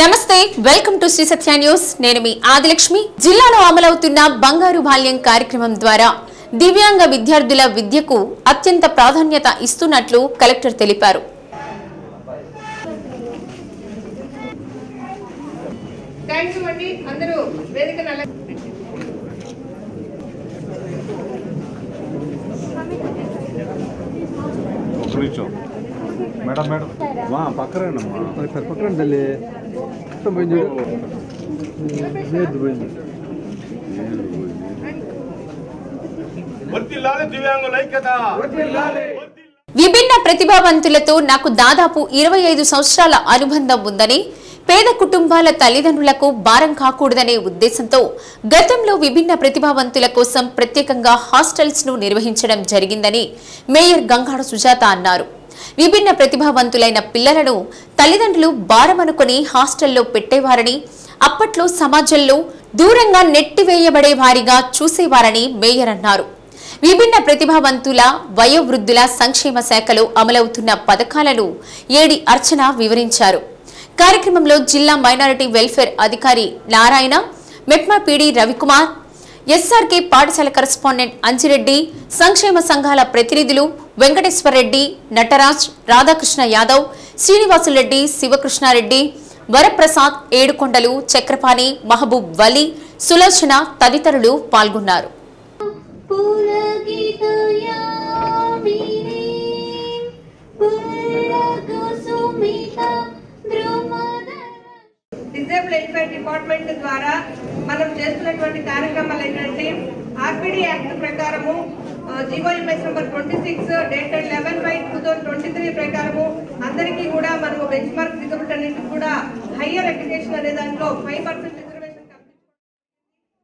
నమస్తే welcome to Sri Satya news నేను మీ ఆదిలక్ష్మి జిల్లాలో అమలవుతున్న బంగారు బాల్యం కార్యక్రమం ద్వారా దివ్యాంగ విద్యార్థుల విద్యకు అత్యంత ప్రాధాన్యత ఇస్తున్నట్లు కలెక్టర్ తెలిపారు థాంక్యూ అండి అందరూ వేదికన మేడం మేడం వా పక్కరేనమ్మా పక్కన తల్లి మొత్తం పోయింది పోయింది విభిన్న ప్రతిభావంతులతో నాకు దాదాపు 25 సంవత్సరాల అనుబంధం ఉందని పేద కుటుంబాల తల్లిదండ్రులకు భారం కాకూడదనే ఉద్దేశంతో గతంలో విభిన్న ప్రతిభావంతుల కోసం ప్రత్యేకంగా హాస్టల్స్ ను నిర్వహించడం జరిగిందని మేయర్ గంగాడ సుజాత అన్నారు. విభిన్న ప్రతిభావంతులైన పిల్లలను తల్లిదండ్రులు భారమనుకొని హాస్టల్లో పెట్టేవారని అప్పట్లో సమాజంలో దూరంగా నెట్టివేయబడే వారిగా చూసేవారని మేయర్ అన్నారు. విభిన్న ప్రతిభావంతుల వయోవృద్ధుల సంక్షేమ శాఖలో అమలవుతున్న పథకాలను ఏడి అర్చన వివరించారు. కార్యక్రమంలో జిల్లా మైనారిటీ వెల్ఫేర్ అధికారి నారాయణ, మెప్మా పీడీ రవికుమార్, ఎస్ఆర్కే పాఠశాల కరెస్పాండెంట్ అంజిరెడ్డి, సంక్షేమ సంఘాల ప్రతినిధులు వెంకటేశ్వరరెడ్డి, నటరాజ్, రాధాకృష్ణ యాదవ్, శ్రీనివాసులరెడ్డి, శివకృష్ణారెడ్డి, వరప్రసాద్, ఏడుకొండలు, చక్రపాణి, మహబూబ్ వలి, సులోచన తదితరులు పాల్గొన్నారు. డిజేబుల్ వెల్ఫేర్ డిపార్ట్మెంట్ ద్వారా మనం చేస్తున్నటువంటి కార్యక్రమాలు ఏంటంటే ఆర్పిడి యాక్ట్ ప్రకారము జీవోఎంఎస్ నంబర్ 26 డేటెడ్ 11/2023 ప్రకారము అందరికీ కూడా మనము బెంచ్ మార్క్ డిజేబుల్ అన్నింటికి కూడా హయ్యర్ ఎడ్యుకేషన్ అనే దాంట్లో 5% రిజర్వేషన్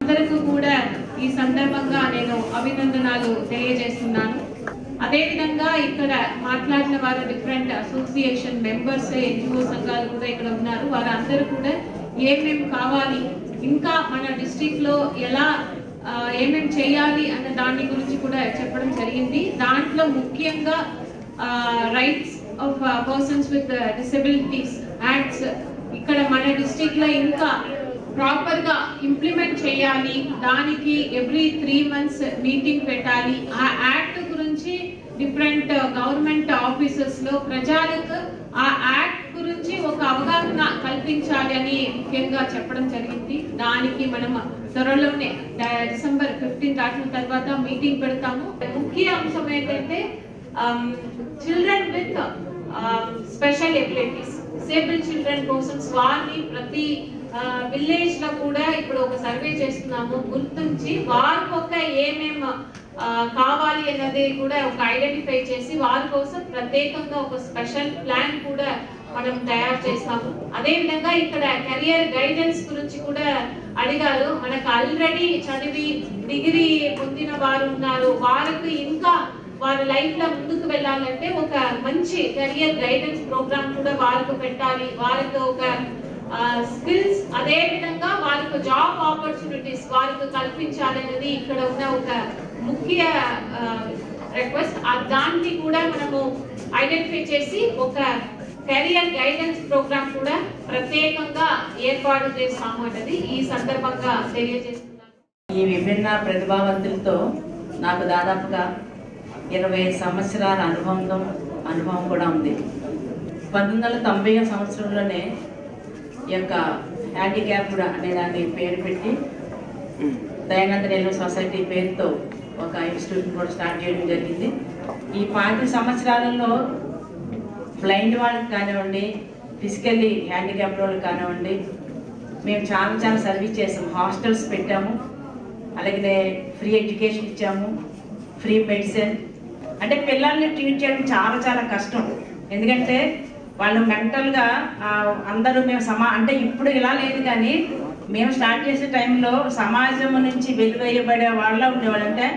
అందరికీ కూడా ఈ సందర్భంగా నేను అభినందనలు తెలియజేస్తున్నాను. అదేవిధంగా ఇక్కడ మాట్లాడిన వారు డిఫరెంట్ అసోసియేషన్ మెంబర్స్, ఎన్జిఓ సంఘాలు కూడా ఇక్కడ ఉన్నారు. వారందరూ కూడా ఏమేమి కావాలి, ఇంకా మన డిస్ట్రిక్ట్ లో ఎలా ఏమేమి చేయాలి అన్న దాని గురించి కూడా చెప్పడం జరిగింది. దాంట్లో ముఖ్యంగా rights of persons with disabilities acts ఇక్కడ మన డిస్ట్రిక్ట్ లో ఇంకా ప్రాపర్ గా ఇంప్లిమెంట్ చేయాలి. దానికి ఎవ్రీ 3 months మీటింగ్ పెట్టాలి. ఆ యాక్ట్ గురించి డిఫరెంట్ గవర్నమెంట్ ఆఫీసెస్ లో ప్రజలకు ఆ యాక్ట్ గురించి ఒక అవగాహన కల్పించాలి అని ముఖ్యంగా చెప్పడం జరిగింది. దానికి మనం త్వరలోనే December 15 దాటిన తర్వాత మీటింగ్ పెడతాము. ముఖ్య అంశం ఏంటంటే children with special abilities, disable children persons వారిని ప్రతి విలేజ్ లో కూడా ఇప్పుడు ఒక సర్వే చేస్తున్నాము. గుర్తించి వారికి ఒక ఏమేం కావాలి అన్నది కూడా ఒక ఐడెంటిఫై చేసి వారి కోసం ప్రత్యేకంగా ఒక స్పెషల్ ప్లాన్ కూడా మనం తయారు చేస్తాము. అదే విధంగా ఇక్కడ కెరియర్ గైడెన్స్ గురించి కూడా అడిగారు. మనకు ఆల్రెడీ చదివి డిగ్రీ పొందిన వారు ఉన్నారు. వారికి ఇంకా వారి లైఫ్ లో ముందుకు వెళ్ళాలంటే ఒక మంచి కెరియర్ గైడెన్స్ ప్రోగ్రామ్ కూడా వారికి పెట్టాలి. వారికి ఒక స్కిల్స్, అదే విధంగా వారికి జాబ్ ఆపర్చునిటీస్ వారికి కల్పించాలి అనేది ఇక్కడ ఉన్న ఒక ముఖ్య రిక్వెస్ట్. దాన్ని కూడా మనము ఐడెంటిఫై చేసి ఒక కెరియర్ గైడెన్స్ ప్రోగ్రామ్ కూడా ప్రత్యేకంగా ఏర్పాటు చేస్తాము అనేది ఈ సందర్భంగా తెలియజేస్తున్నాను. ఈ విభిన్న ప్రతిభావంతులతో నాకు దాదాపుగా 20 సంవత్సరాల అనుభవం కూడా ఉంది. 1990 సంవత్సరంలోనే ఈ యొక్క హ్యాండిక్యాప్డ్ అనే దాన్ని పేరు పెట్టి దయానంద నెల్లూరు సొసైటీ పేరుతో ఒక ఇన్స్టిట్యూట్ కూడా స్టార్ట్ చేయడం జరిగింది. ఈ 5 సంవత్సరాలలో బ్లైండ్ వాళ్ళకి కానివ్వండి, ఫిజికల్లీ హ్యాండిక్యాప్డ్ వాళ్ళకి కానివ్వండి, మేము చాలా సర్వీస్ చేసాము. హాస్టల్స్ పెట్టాము, అలాగే ఫ్రీ ఎడ్యుకేషన్ ఇచ్చాము, ఫ్రీ మెడిసిన్. అంటే పిల్లల్ని ట్రీట్ చేయడం చాలా కష్టం. ఎందుకంటే వాళ్ళు మెంటల్గా అందరూ మేము అంటే ఇప్పుడు ఇలా లేదు, కానీ మేము స్టార్ట్ చేసే టైంలో సమాజం నుంచి వెలువయ్యబడే వాళ్ళ ఉండేవాళ్ళు. అంటే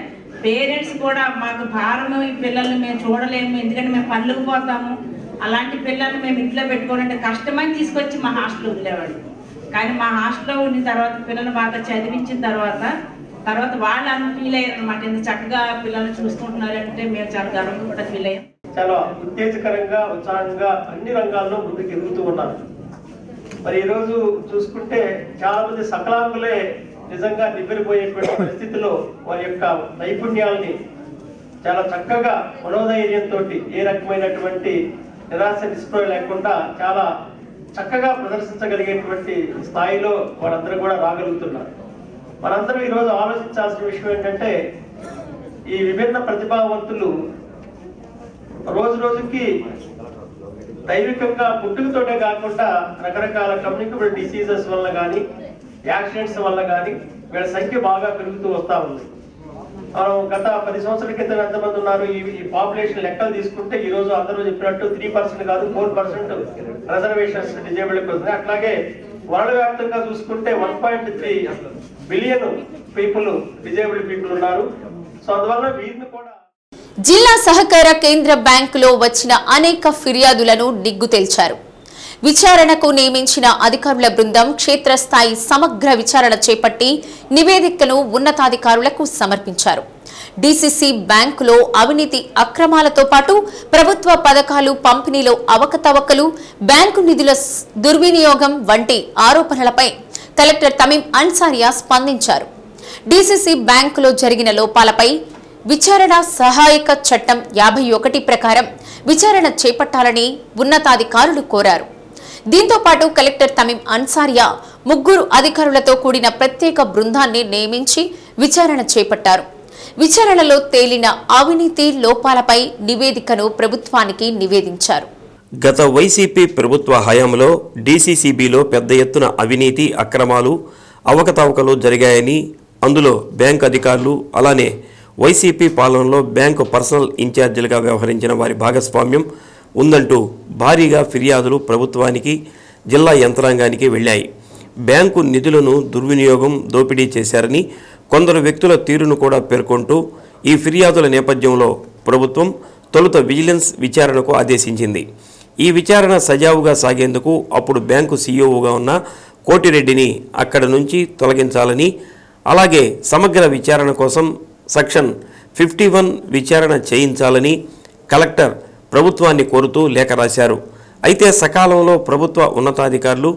పేరెంట్స్ కూడా మాకు భారము, ఈ పిల్లల్ని మేము చూడలేము, ఎందుకంటే మేము పనులకు పోతాము, అలాంటి పిల్లల్ని మేము ఇంట్లో పెట్టుకోవాలంటే కష్టమని తీసుకొచ్చి మా హాస్టల్లో వదిలేవాళ్ళు. కానీ మా హాస్టల్లో ఉన్న తర్వాత పిల్లలు బాగా చదివించిన తర్వాత వాళ్ళు ఫీల్ అయ్యారు అనమాట. ఇంత చక్కగా పిల్లల్ని చూసుకుంటున్నారంటే మేము చాలా గర్వంగా కూడా ఫీల్ అయ్యాం. చాలా ఉత్తేజకరంగా ఉత్సాహంగా అన్ని రంగాల్లో ముందుకు ఎదుగుతూ ఉన్నారు. మరి ఈరోజు చూసుకుంటే చాలా మంది సకలాంగులే నిజంగా నివ్వెరపోయేటువంటి పరిస్థితిలో వారి యొక్క నైపుణ్యాలని చాలా చక్కగా మనోధైర్యంతో ఏ రకమైనటువంటి నిరాశ నిస్పృహ లేకుండా చాలా చక్కగా ప్రదర్శించగలిగేటువంటి స్థాయిలో వారందరూ కూడా రాగలుగుతున్నారు. మనందరం ఈరోజు ఆలోచించాల్సిన విషయం ఏంటంటే ఈ విభిన్న ప్రతిభావంతులు రోజు రోజుకి దైవికంగా పుట్టుకతోటే కాకుండా రకరకాల కమ్యూనికబుల్ డిసీజెస్ వల్ల కానీ యాక్సిడెంట్స్ వల్ల కానీ వీళ్ళ సంఖ్య బాగా పెరుగుతూ వస్తూ ఉంది. మనం గత 10 సంవత్సరాల క్రితం ఎంతమంది ఉన్నారు ఈ పాపులేషన్ లెక్కలు తీసుకుంటే ఈ రోజు అందరూ చెప్పినట్టు 3% కాదు 4% రిజర్వేషన్స్ డిజేబుల్కి వస్తున్నాయి. అట్లాగే వరల్డ్ వ్యాప్తంగా చూసుకుంటే 1.3 బిలియన్ పీపుల్ డిజేబుల్డ్ పీపుల్ ఉన్నారు. సో అందువల్ల వీరిని కూడా జిల్లా సహకార కేంద్ర బ్యాంకులో వచ్చిన అనేక ఫిర్యాదులను నిగ్గు తేల్చారు. విచారణకు నియమించిన అధికారుల బృందం క్షేత్రస్థాయి సమగ్ర విచారణ చేపట్టి నివేదికను ఉన్నతాధికారులకు సమర్పించారు. డీసీసీ బ్యాంకులో అవినీతి అక్రమాలతో పాటు ప్రభుత్వ పథకాలు పంపిణీలో అవకతవకలు, బ్యాంకు నిధుల దుర్వినియోగం వంటి ఆరోపణలపై కలెక్టర్ తమీం అన్సారియా స్పందించారు. డీసీసీ బ్యాంకులో జరిగిన లోపాలపై విచారణ సహాయక చట్టం 51 ప్రకారం విచారణ చేపట్టాలని ఉన్నతాధికారులు కోరారు. దీంతో పాటు కలెక్టర్ తమీం అన్సారియా 3 అధికారులతో కూడిన ప్రత్యేక బృందాన్ని నియమించి విచారణ చేపట్టారు. విచారణలో తేలిన అవినీతి లోపాలపై నివేదికను ప్రభుత్వానికి నివేదించారు. గత వైసీపీ ప్రభుత్వ హయాంలో డీసీసీబీలో పెద్ద ఎత్తున అవినీతి అక్రమాలు అవకతవకలు జరిగాయని, అందులో బ్యాంకు అధికారులు అలానే వైసీపీ పాలనలో బ్యాంకు పర్సనల్ ఇన్ఛార్జీలుగా వ్యవహరించిన వారి భాగస్వామ్యం ఉందంటూ భారీగా ఫిర్యాదులు ప్రభుత్వానికి, జిల్లా యంత్రాంగానికి వెళ్లాయి. బ్యాంకు నిధులను దుర్వినియోగం, దోపిడీ చేశారని కొందరు వ్యక్తుల తీరును కూడా పేర్కొంటూ ఈ ఫిర్యాదుల నేపథ్యంలో ప్రభుత్వం తొలుత విజిలెన్స్ విచారణకు ఆదేశించింది. ఈ విచారణ సజావుగా సాగేందుకు అప్పుడు బ్యాంకు సీఈఓగా ఉన్న కోటిరెడ్డిని అక్కడి నుంచి తొలగించాలని, అలాగే సమగ్ర విచారణ కోసం సెక్షన్ 51 విచారణ చేయించాలని కలెక్టర్ ప్రభుత్వాన్ని కోరుతూ లేఖ రాశారు. అయితే సకాలంలో ప్రభుత్వ ఉన్నతాధికారులు,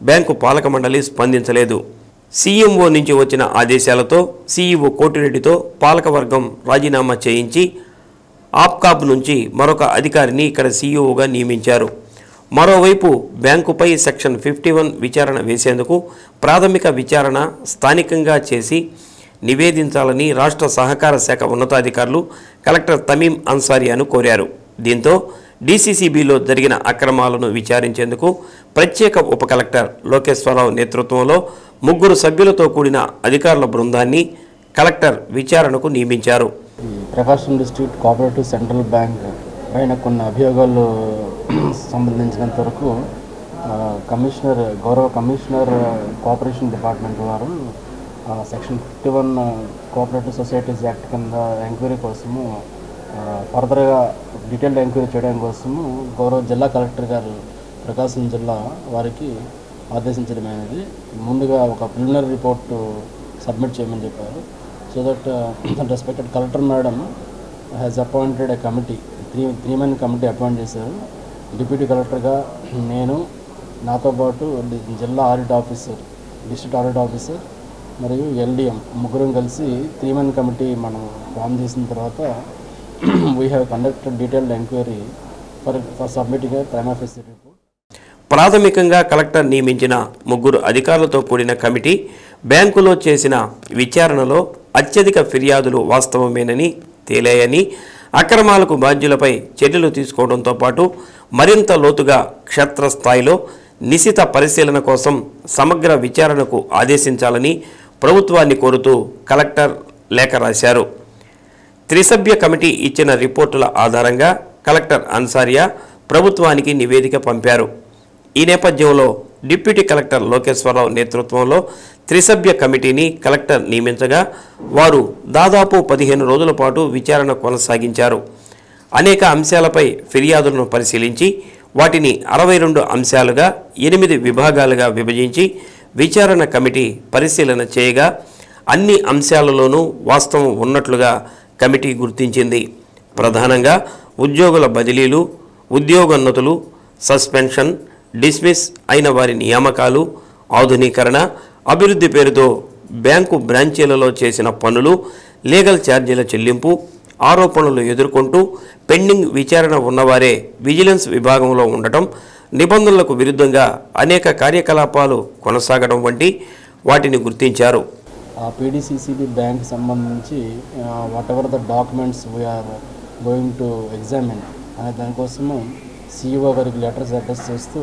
బ్యాంకు పాలక మండలి స్పందించలేదు. సీఎంఓ నుంచి వచ్చిన ఆదేశాలతో సీఈఓ కోటిరెడ్డితో పాలకవర్గం రాజీనామా చేయించి ఆప్కాబ్ నుంచి మరొక అధికారిని ఇక్కడ సీఈఓగా నియమించారు. మరోవైపు బ్యాంకుపై సెక్షన్ 51 విచారణ వేసేందుకు ప్రాథమిక విచారణ స్థానికంగా చేసి నివేదించాలని రాష్ట్ర సహకార శాఖ ఉన్నతాధికారులు కలెక్టర్ తమీం అన్సారియాను కోరారు. దీంతో డీసీసీబీలో జరిగిన అక్రమాలను విచారించేందుకు ప్రత్యేక ఉప కలెక్టర్ లోకేశ్వరరావు నేతృత్వంలో 3 సభ్యులతో కూడిన అధికారుల బృందాన్ని కలెక్టర్ విచారణకు నియమించారు. ప్రకాశం డిస్ట్రిక్ట్ కోఆపరేటివ్ సెంట్రల్ బ్యాంక్ పైన కొన్ని అభియోగాలు సంబంధించినంత వరకు గౌరవ కమిషనర్ కోఆపరేషన్ డిపార్ట్మెంట్ వారు సెక్షన్ 51 కోఆపరేటివ్ సొసైటీస్ యాక్ట్ కింద ఎంక్వైరీ కోసము ఫర్దర్గా డీటెయిల్డ్ ఎంక్వైరీ చేయడం కోసము గౌరవ జిల్లా కలెక్టర్ గారు ప్రకాశం జిల్లా వారికి ఆదేశించడమైనది. ముందుగా ఒక ప్రిలిమినరీ రిపోర్ట్ సబ్మిట్ చేయమని చెప్పారు. So that respected collector madam has appointed a committee, three men committee appoint చేశారు. డిప్యూటీ కలెక్టర్గా నేను, నాతో పాటు జిల్లా audit officer, district audit officer మరియు ఎల్డిఎం 3 కలిసి 3 మెన్ కమిటీ మనం ఫామ్ చేసిన తర్వాత we have conducted detailed enquiry for submitting A prima facie report. ప్రాథమికంగా కలెక్టర్ నియమించిన 3 అధికారులతో కూడిన కమిటీ బ్యాంకులో చేసిన విచారణలో అత్యధిక ఫిర్యాదులు వాస్తవమేనని తేలాయని, అక్రమాలకు బాధ్యులపై చర్యలు తీసుకోవడంతో పాటు మరింత లోతుగా క్షేత్రస్థాయిలో నిశిత పరిశీలన కోసం సమగ్ర విచారణకు ఆదేశించాలని ప్రభుత్వాన్ని కోరుతూ కలెక్టర్ లేఖ రాశారు. 3 సభ్య కమిటీ ఇచ్చిన రిపోర్టుల ఆధారంగా కలెక్టర్ అన్సారియా ప్రభుత్వానికి నివేదిక పంపారు. ఈ నేపథ్యంలో డిప్యూటీ కలెక్టర్ లోకేశ్వరరావు నేతృత్వంలో 3 సభ్య కమిటీని కలెక్టర్ నియమించగా వారు దాదాపు 15 రోజుల పాటు విచారణ కొనసాగించారు. అనేక అంశాలపై ఫిర్యాదులను పరిశీలించి వాటిని 62 అంశాలుగా 8 విభాగాలుగా విభజించి విచారణ కమిటీ పరిశీలన చేయగా అన్ని అంశాలలోనూ వాస్తవం ఉన్నట్లుగా కమిటీ గుర్తించింది. ప్రధానంగా ఉద్యోగుల బదిలీలు, ఉద్యోగోన్నతులు, సస్పెన్షన్, డిస్మిస్ అయిన వారి నియామకాలు, ఆధునీకరణ, అభివృద్ధి పేరుతో బ్యాంకు బ్రాంచీలలో చేసిన పనులు, లీగల్ ఛార్జీల చెల్లింపు, ఆరోపణలు ఎదుర్కొంటూ పెండింగ్ విచారణ ఉన్నవారే విజిలెన్స్ విభాగంలో ఉండటం, నిబంధనలకు విరుద్ధంగా అనేక కార్యకలాపాలు కొనసాగడం వంటి వాటిని గుర్తించారు. PDCCB బ్యాంక్ సంబంధించి whatever the documents we are going to examine అనే దానికోసము CEO గారికి లెటర్స్ అడ్రస్ చేస్తూ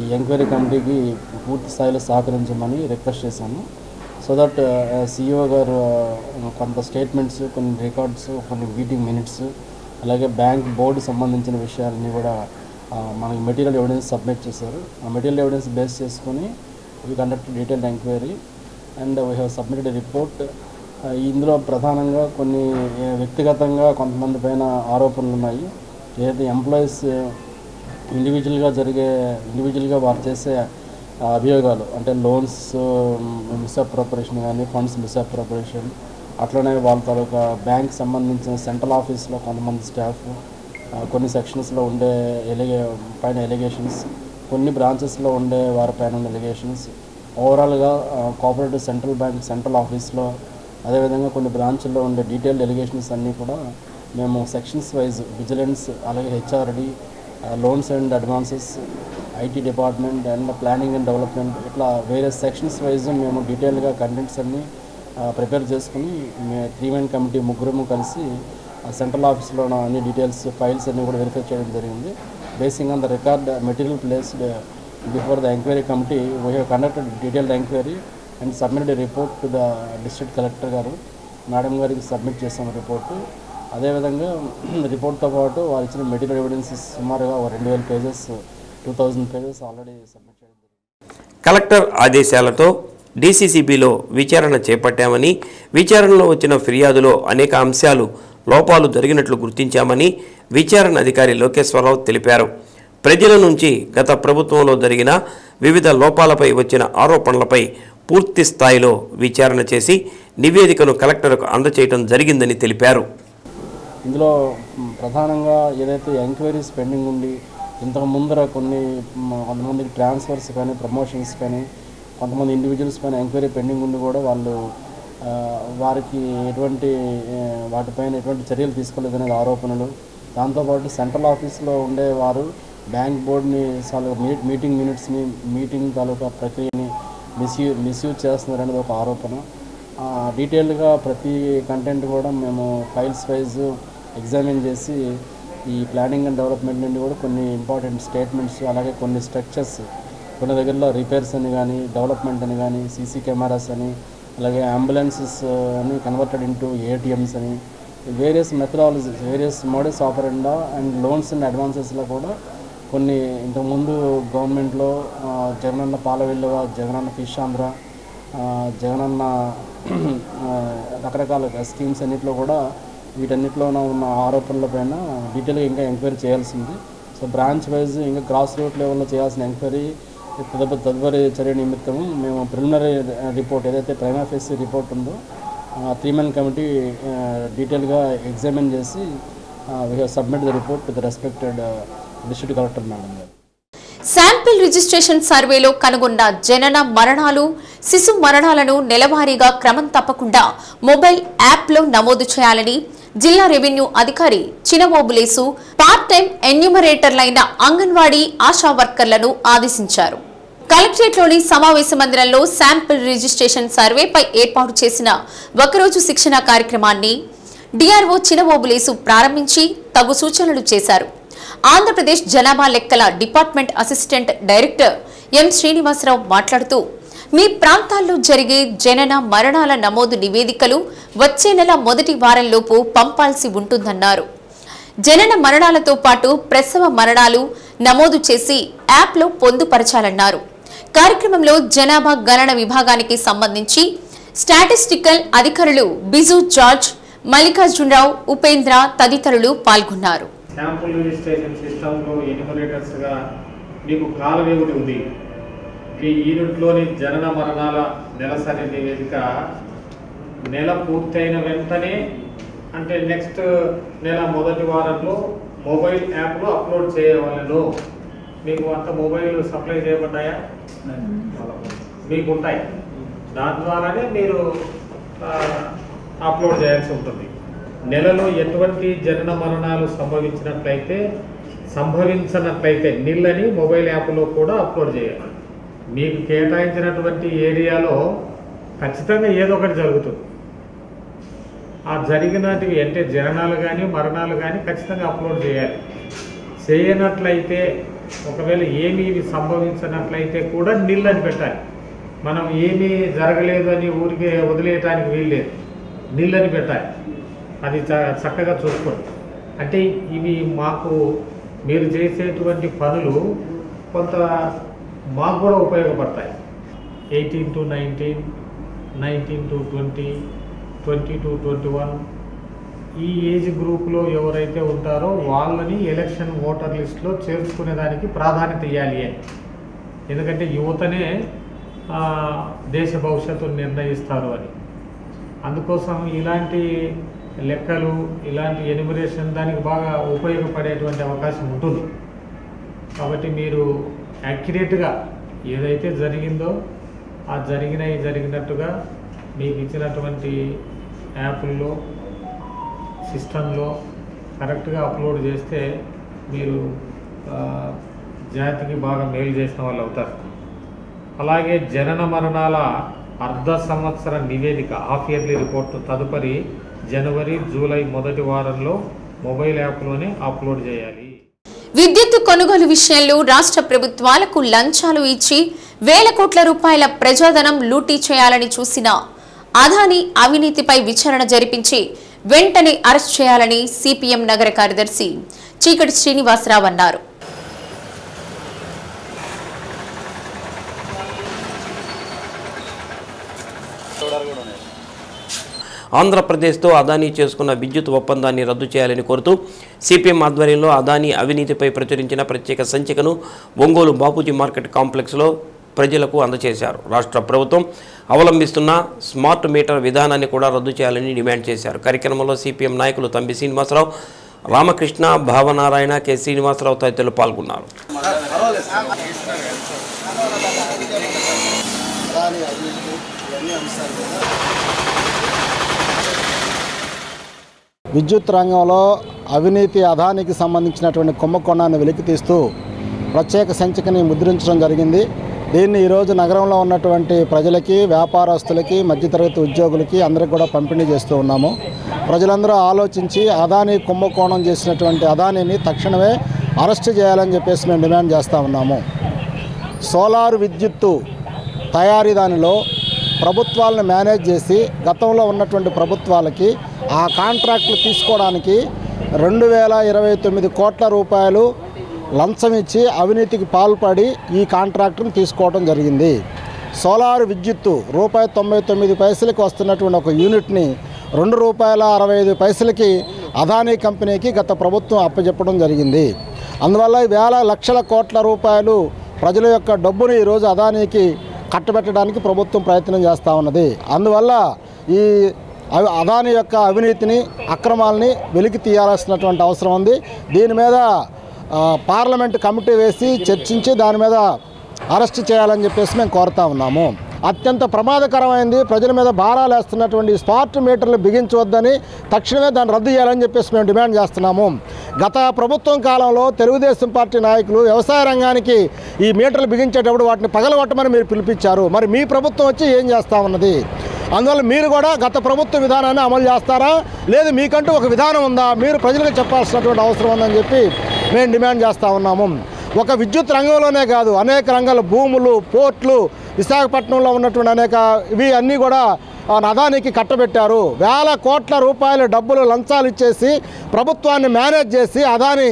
ఈ ఎంక్వైరీ కమిటీకి పూర్తి స్థాయిలో సహకరించమని రిక్వెస్ట్ చేశాను. సో దట్ CEO గారు కొంత స్టేట్మెంట్స్, కొన్ని రికార్డ్స్, కొన్ని మీటింగ్ మినిట్స్, అలాగే బ్యాంక్ బోర్డు సంబంధించిన విషయాలన్నీ కూడా మనకి మెటీరియల్ ఎవిడెన్స్ సబ్మిట్ చేశారు. ఆ మెటీరియల్ ఎవిడెన్స్ బేస్ చేసుకొని we conduct detailed enquiry and we have submitted report. ఇందులో ప్రధానంగా కొన్ని వ్యక్తిగతంగా కొంతమంది పైన ఆరోపణలు ఉన్నాయి. ఏదైతే ఎంప్లాయీస్ ఇండివిజువల్గా వారు చేసే అభియోగాలు, అంటే లోన్స్ మిస్అప్రోపరేషన్ కానీ, ఫండ్స్ మిస్అప్రోపరేషన్, అట్లనే వాళ్ళ తాలూకా బ్యాంక్ సంబంధించిన సెంట్రల్ ఆఫీస్లో కొంతమంది స్టాఫ్, కొన్ని సెక్షన్స్లో ఉండే పైన ఎలిగేషన్స్, కొన్ని బ్రాంచెస్లో ఉండే వారి పైన ఉన్న ఎలిగేషన్స్, ఓవరాల్గా కోఆపరేటివ్ సెంట్రల్ బ్యాంక్ సెంట్రల్ ఆఫీస్లో, అదేవిధంగా కొన్ని బ్రాంచ్ల్లో ఉండే డీటెయిల్డ్ ఎలిగేషన్స్ అన్నీ కూడా మేము సెక్షన్స్ వైజ్ విజిలెన్స్, అలాగే HRD, loans and advances, IT department and planning and development, ఇట్లా వేరే సెక్షన్స్ వైజ్ మేము డీటెయిల్గా కంటెంట్స్ అన్నీ ప్రిపేర్ చేసుకుని 3-man కమిటీ ముగ్గురము కలిసి సెంట్రల్ ఆఫీస్లో అన్ని డీటెయిల్స్, ఫైల్స్ అన్నీ కూడా వెరిఫై చేయడం జరిగింది. Basing on the record material placed before the enquiry committee, we have conducted detailed enquiry and submitted report to the district collector గారు, మేడం గారికి సబ్మిట్ చేసాం రిపోర్టు. అదేవిధంగా రిపోర్ట్తో పాటు వారు ఇచ్చిన మెటీరియల్ ఎవిడెన్సెస్ సుమారుగా 2000 పేజెస్, 2000 పేజెస్ ఆల్రెడీ సబ్మిట్ చేయడం జరిగింది. కలెక్టర్ ఆదేశాలతో DCCBలో విచారణ చేపట్టామని, విచారణలో వచ్చిన ఫిర్యాదులో అనేక అంశాలు లోపాలు జరిగినట్లు గుర్తించామని విచారణ అధికారి లోకేశ్వరరావు తెలిపారు. ప్రజల నుంచి గత ప్రభుత్వంలో జరిగిన వివిధ లోపాలపై వచ్చిన ఆరోపణలపై పూర్తి స్థాయిలో విచారణ చేసి నివేదికను కలెక్టర్కు అందజేయడం జరిగిందని తెలిపారు. ఇందులో ప్రధానంగా ఏదైతే ఎంక్వైరీస్ పెండింగ్ ఉండి ఇంతకు ముందర కొంతమందికి ట్రాన్స్ఫర్స్ కానీ, ప్రమోషన్స్ కానీ, కొంతమంది ఇండివిజువల్స్ పైన ఎంక్వైరీ పెండింగ్ ఉండి కూడా వాళ్ళు వారికి వాటిపైన ఎటువంటి చర్యలు తీసుకోలేదనేది ఆరోపణలు. దాంతోపాటు సెంట్రల్ ఆఫీస్లో ఉండేవారు బ్యాంక్ బోర్డుని మీటింగ్ మినిట్స్ని, మీటింగ్ తాలూకా ప్రక్రియని మిస్యూజ్ చేస్తున్నారనేది ఒక ఆరోపణ. డీటెయిల్గా ప్రతి కంటెంట్ కూడా మేము ఫైల్స్ వైజ్ ఎగ్జామిన్ చేసి ఈ ప్లానింగ్ అండ్ డెవలప్మెంట్ నుండి కూడా కొన్ని ఇంపార్టెంట్ స్టేట్మెంట్స్, అలాగే కొన్ని స్ట్రక్చర్స్, కొన్ని దగ్గరలో రిపేర్స్ అని కానీ, డెవలప్మెంట్ అని కానీ, CC కెమెరాస్ అని, అలాగే అంబులెన్సెస్ అని కన్వర్టెడ్ ఇంటూ ATMs అని, various methodologies, various models operandi and loans and అడ్వాన్సెస్లో కూడా కొన్ని ఇంతకుముందు గవర్నమెంట్లో జగనన్న పాల విలువ, జగనన్న ఫిష్ ఆంధ్ర, జగనన్న రకరకాల స్కీమ్స్ అన్నింటిలో కూడా వీటన్నిటిలోనూ ఉన్న ఆరోపణలపైన డీటెయిల్గా ఇంకా ఎంక్వైరీ చేయాల్సింది. సో బ్రాంచ్ వైజ్ ఇంకా గ్రాస్ రూట్ లెవెల్లో చేయాల్సిన ఎంక్వైరీ తదుపరి చర్య నిమిత్తము మేము ప్రిలిమినరీ రిపోర్ట్, ఏదైతే ప్రైమా ఫేసి రిపోర్ట్ ఉందో 3-man కమిటీ డీటెయిల్గా ఎగ్జామిన్ చేసి we have submit the report to the respected district collector madam గారు. శాంపిల్ రిజిస్ట్రేషన్ సర్వేలో కనుగొన్న జనన మరణాలు, శిశు మరణాలను నెలవారీగా క్రమం తప్పకుండా మొబైల్ యాప్లో నమోదు చేయాలని జిల్లా రెవెన్యూ అధికారి చినబోబులేసు పార్ట్ టైం ఎన్యూమరేటర్లైన అంగన్వాడీ ఆశా వర్కర్లను ఆదేశించారు. కలెక్టరేట్లోని సమావేశ మందిరంలో శాంపిల్ రిజిస్ట్రేషన్ సర్వేపై ఏర్పాటు చేసిన ఒకరోజు శిక్షణ కార్యక్రమాన్ని డిఆర్ఓ చినబోబులేసు ప్రారంభించి తగు సూచనలు చేశారు. ఆంధ్రప్రదేశ్ జనాభా లెక్కల department assistant director M Srinivasarao మాట్లాడుతూ, మీ ప్రాంతాల్లో జరిగే జనన మరణాల నమోదు నివేదికలు వచ్చే నెల మొదటి వారంలోపు పంపాల్సి ఉంటుందన్నారు. జనన మరణాలతో పాటు ప్రసవ మరణాలు నమోదు చేసి యాప్లో పొందుపరచాలన్నారు. కార్యక్రమంలో జనాభా గణన విభాగానికి సంబంధించి స్టాటిస్టికల్ అధికారులు బిజు జార్జ్, మల్లికార్జునరావు, ఉపేంద్ర తదితరులు పాల్గొన్నారు. శాంపుల్ రిజిస్ట్రేషన్ సిస్టంలో ఎన్యూమరేటర్స్గా మీకు కాల వ్యవధి ఉంది. మీ యూనిట్లోని జనన మరణాల నెలసరి నివేదిక నెల పూర్తయిన వెంటనే, అంటే నెక్స్ట్ నెల మొదటి వారంలో మొబైల్ యాప్లో అప్లోడ్ చేయవలెను. మీకు అంత మొబైల్ సప్లై చేయబడ్డాయా? మీకు ఉంటాయి. దాని ద్వారానే మీరు అప్లోడ్ చేయాల్సి ఉంటుంది. నెలలో ఎటువంటి జనన మరణాలు సంభవించినట్లయితే నిల్లని మొబైల్ యాప్లో కూడా అప్లోడ్ చేయాలి. మీకు కేటాయించినటువంటి ఏరియాలో ఖచ్చితంగా ఏదో ఒకటి జరుగుతుంది. ఆ జరిగినటివి అంటే జననాలు కానీ మరణాలు కానీ ఖచ్చితంగా అప్లోడ్ చేయాలి. చేయనట్లయితే ఒకవేళ ఏమీ సంభవించినట్లయితే కూడా నిల్ అని పెట్టాలి. మనం ఏమీ జరగలేదు అని ఊరికే వదిలేయటానికి వీల్లేదు, నిల్ అని పెట్టాలి. అది చక్కగా చూసుకోండి. అంటే ఇవి మాకు మీరు చేసేటువంటి పనులు కొంత మాకు కూడా ఉపయోగపడతాయి. 18 to 19, 19 to 20, 20 to 21 ఈ ఏజ్ గ్రూప్లో ఎవరైతే ఉంటారో వాళ్ళని ఎలక్షన్ ఓటర్ లిస్టులో చేర్చుకునేదానికి ప్రాధాన్యత ఇవ్వాలి అని. ఎందుకంటే యువతనే దేశ భవిష్యత్తును నిర్ణయిస్తారు అని. అందుకోసం ఇలాంటి లెక్కలు, ఇలాంటి ఎన్యుమరేషన్ దానికి బాగా ఉపయోగపడేటువంటి అవకాశం ఉంటుంది. కాబట్టి మీరు యాక్యురేట్గా ఏదైతే జరిగిందో ఆ జరిగినట్టుగా మీకు ఇచ్చినటువంటి యాప్ల్లో సిస్టంలో కరెక్ట్గా అప్లోడ్ చేస్తే మీరు జాతికి బాగా మేలు చేసిన వాళ్ళు అవుతారు. అలాగే జనన మరణాల అర్ధ సంవత్సర నివేదిక హాఫ్ ఇయర్లీ రిపోర్టు తదుపరి జనవరి, జూలై మొదటి వారంలో మొబైల్ యాప్లోనే అప్లోడ్ చేయాలి. విద్యుత్ కొనుగోలు విషయంలో రాష్ట్ర ప్రభుత్వాలకు లంచాలు ఇచ్చి వేల కోట్ల రూపాయల ప్రజాధనం లూటీ చేయాలని చూసిన అదానీ అవినీతిపై విచారణ జరిపించి వెంటనే అరెస్ట్ చేయాలని సిపిఎం నగర కార్యదర్శి చీకటి శ్రీనివాసరావు అన్నారు. ఆంధ్రప్రదేశ్తో అదానీ చేసుకున్న విద్యుత్ ఒప్పందాన్ని రద్దు చేయాలని కోరుతూ సిపిఎం ఆధ్వర్యంలో అదానీ అవినీతిపై ప్రచురించిన ప్రత్యేక సంచికను ఒంగోలు బాపూజీ మార్కెట్ కాంప్లెక్స్లో ప్రజలకు అందజేశారు. రాష్ట్ర ప్రభుత్వం అవలంబిస్తున్న స్మార్ట్ మీటర్ విధానాన్ని కూడా రద్దు చేయాలని డిమాండ్ చేశారు. కార్యక్రమంలో సిపిఎం నాయకులు తంబి శ్రీనివాసరావు, రామకృష్ణ, భావనారాయణ, కె శ్రీనివాసరావు తదితరులు పాల్గొన్నారు. విద్యుత్ రంగంలో అవినీతి అదానికి సంబంధించినటువంటి కుంభకోణాన్ని వెలికితీస్తూ ప్రత్యేక సంచికని ముద్రించడం జరిగింది. దీన్ని ఈరోజు నగరంలో ఉన్నటువంటి ప్రజలకి, వ్యాపారస్తులకి, మధ్యతరగతి ఉద్యోగులకి అందరికీ కూడా పంపిణీ చేస్తూ ఉన్నాము. ప్రజలందరూ ఆలోచించి అదానీ కుంభకోణం చేసినటువంటి అదానీని తక్షణమే అరెస్ట్ చేయాలని చెప్పేసి మేము డిమాండ్ చేస్తూ ఉన్నాము. సోలార్ విద్యుత్తు తయారీ దానిలో ప్రభుత్వాలను మేనేజ్ చేసి గతంలో ఉన్నటువంటి ప్రభుత్వాలకి ఆ కాంట్రాక్టులు తీసుకోవడానికి 2029 కోట్ల రూపాయలు లంచం ఇచ్చి అవినీతికి పాల్పడి ఈ కాంట్రాక్టును తీసుకోవడం జరిగింది. సోలార్ విద్యుత్తు ₹99 వస్తున్నటువంటి ఒక యూనిట్ని ₹2.65 అదానీ కంపెనీకి గత ప్రభుత్వం అప్పచెప్పడం జరిగింది. అందువల్ల వేల లక్షల కోట్ల రూపాయలు ప్రజల యొక్క డబ్బును ఈరోజు అదానీకి కట్టబెట్టడానికి ప్రభుత్వం ప్రయత్నం చేస్తూ ఉన్నది. అందువల్ల ఈ అదానీ యొక్క అవినీతిని, అక్రమాలని వెలికి తీయాల్సినటువంటి అవసరం ఉంది. దీని మీద పార్లమెంట్ కమిటీ వేసి చర్చించి దాని మీద అరెస్ట్ చేయాలని చెప్పేసి మేము కోరుతా ఉన్నాము. అత్యంత ప్రమాదకరమైంది, ప్రజల మీద భారాలు వేస్తున్నటువంటి స్మార్ట్ మీటర్లు బిగించవద్దని తక్షణమే దాన్ని రద్దు చేయాలని చెప్పేసి మేము డిమాండ్ చేస్తున్నాము. గత ప్రభుత్వం కాలంలో తెలుగుదేశం పార్టీ నాయకులు వ్యవసాయ రంగానికి ఈ మీటర్లు బిగించేటప్పుడు వాటిని పగలగొట్టమని మీరు పిలిపించారు. మరి మీ ప్రభుత్వం వచ్చి ఏం చేస్తూ ఉన్నది? అందువల్ల మీరు కూడా గత ప్రభుత్వ విధానాన్ని అమలు చేస్తారా, లేదు మీకంటూ ఒక విధానం ఉందా? మీరు ప్రజలకు చెప్పాల్సినటువంటి అవసరం ఉందని చెప్పి మేము డిమాండ్ చేస్తూ ఉన్నాము. ఒక విద్యుత్ రంగంలోనే కాదు, అనేక రంగాల భూములు, పోర్ట్లు, విశాఖపట్నంలో ఉన్నటువంటి అనేక ఇవి అన్నీ కూడా అదానికి కట్టబెట్టారు. వేల కోట్ల రూపాయల డబ్బులు లంచాలు ఇచ్చేసి ప్రభుత్వాన్ని మేనేజ్ చేసి అదాని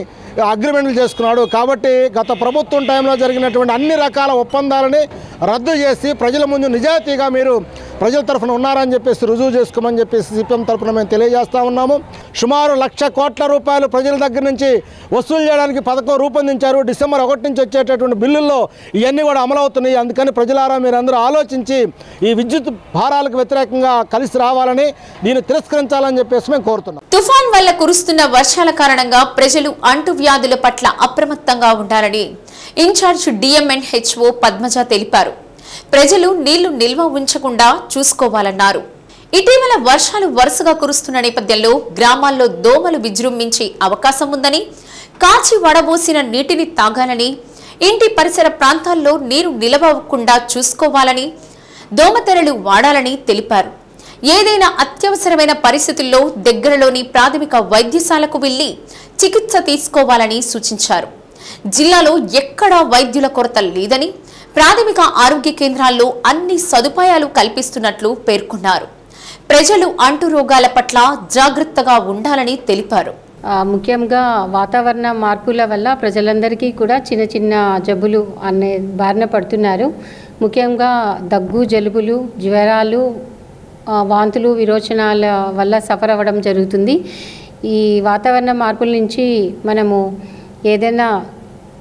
అగ్రిమెంట్లు చేసుకున్నాడు. కాబట్టి గత ప్రభుత్వం టైంలో జరిగినటువంటి అన్ని రకాల ఒప్పందాలని రద్దు చేసి ప్రజల ముందు నిజాయితీగా మీరు ప్రజల తరఫున ఉన్నారని చెప్పేసి రుజువు చేసుకోమని చెప్పేసి సిపిఎం తరఫున మేము తెలియజేస్తూ ఉన్నాము. సుమారు 1,00,000 కోట్ల రూపాయలు ప్రజల దగ్గర నుంచి వసూలు చేయడానికి పథకం రూపొందించారు. డిసెంబర్ 1 నుంచి వచ్చేటటువంటి బిల్లుల్లో ఇవన్నీ కూడా అమలవుతున్నాయి. అందుకని ప్రజలారా మీరందరూ ఆలోచించి ఈ విద్యుత్ భారాలకు వ్యతిరేకంగా కలిసి రావాలని, దీన్ని తిరస్కరించాలని చెప్పేసి మేము కోరుతున్నాం. తుఫాన్ వల్ల కురుస్తున్న వర్షాల కారణంగా ప్రజలు అంటువ్యాధుల పట్ల అప్రమత్తంగా ఉండాలని ఇన్ఛార్జ్ డిఎంఎన్హెచ్ఓ పద్మజ తెలిపారు. ప్రజలు నీళ్లు నిల్వ ఉంచకుండా చూసుకోవాలన్నారు. ఇటీవల వర్షాలు వరుసగా కురుస్తున్న నేపథ్యంలో గ్రామాల్లో దోమలు విజృంభించే అవకాశం ఉందని, కాచి వడబోసిన నీటిని తాగాలని, ఇంటి పరిసర ప్రాంతాల్లో నీరు నిలవకుండా చూసుకోవాలని, దోమతెరలు వాడాలని తెలిపారు. ఏదైనా అత్యవసరమైన పరిస్థితుల్లో దగ్గరలోని ప్రాథమిక వైద్యశాలకు వెళ్లి చికిత్స తీసుకోవాలని సూచించారు. జిల్లాలో ఎక్కడా వైద్యుల కొరత లేదని, ప్రాథమిక ఆరోగ్య కేంద్రాల్లో అన్ని సదుపాయాలు కల్పిస్తున్నట్లు పేర్కొన్నారు. ప్రజలు అంటు రోగాల పట్ల జాగ్రత్తగా ఉండాలని తెలిపారు. ముఖ్యంగా వాతావరణ మార్పుల వల్ల ప్రజలందరికీ కూడా చిన్న చిన్న జబ్బులు అనే బారిన పడుతున్నారు. ముఖ్యంగా దగ్గు, జలుబులు, జ్వరాలు, వాంతులు, విరోచనాల వల్ల సఫర్ అవ్వడం జరుగుతుంది. ఈ వాతావరణ మార్పుల నుంచి మనము ఏదైనా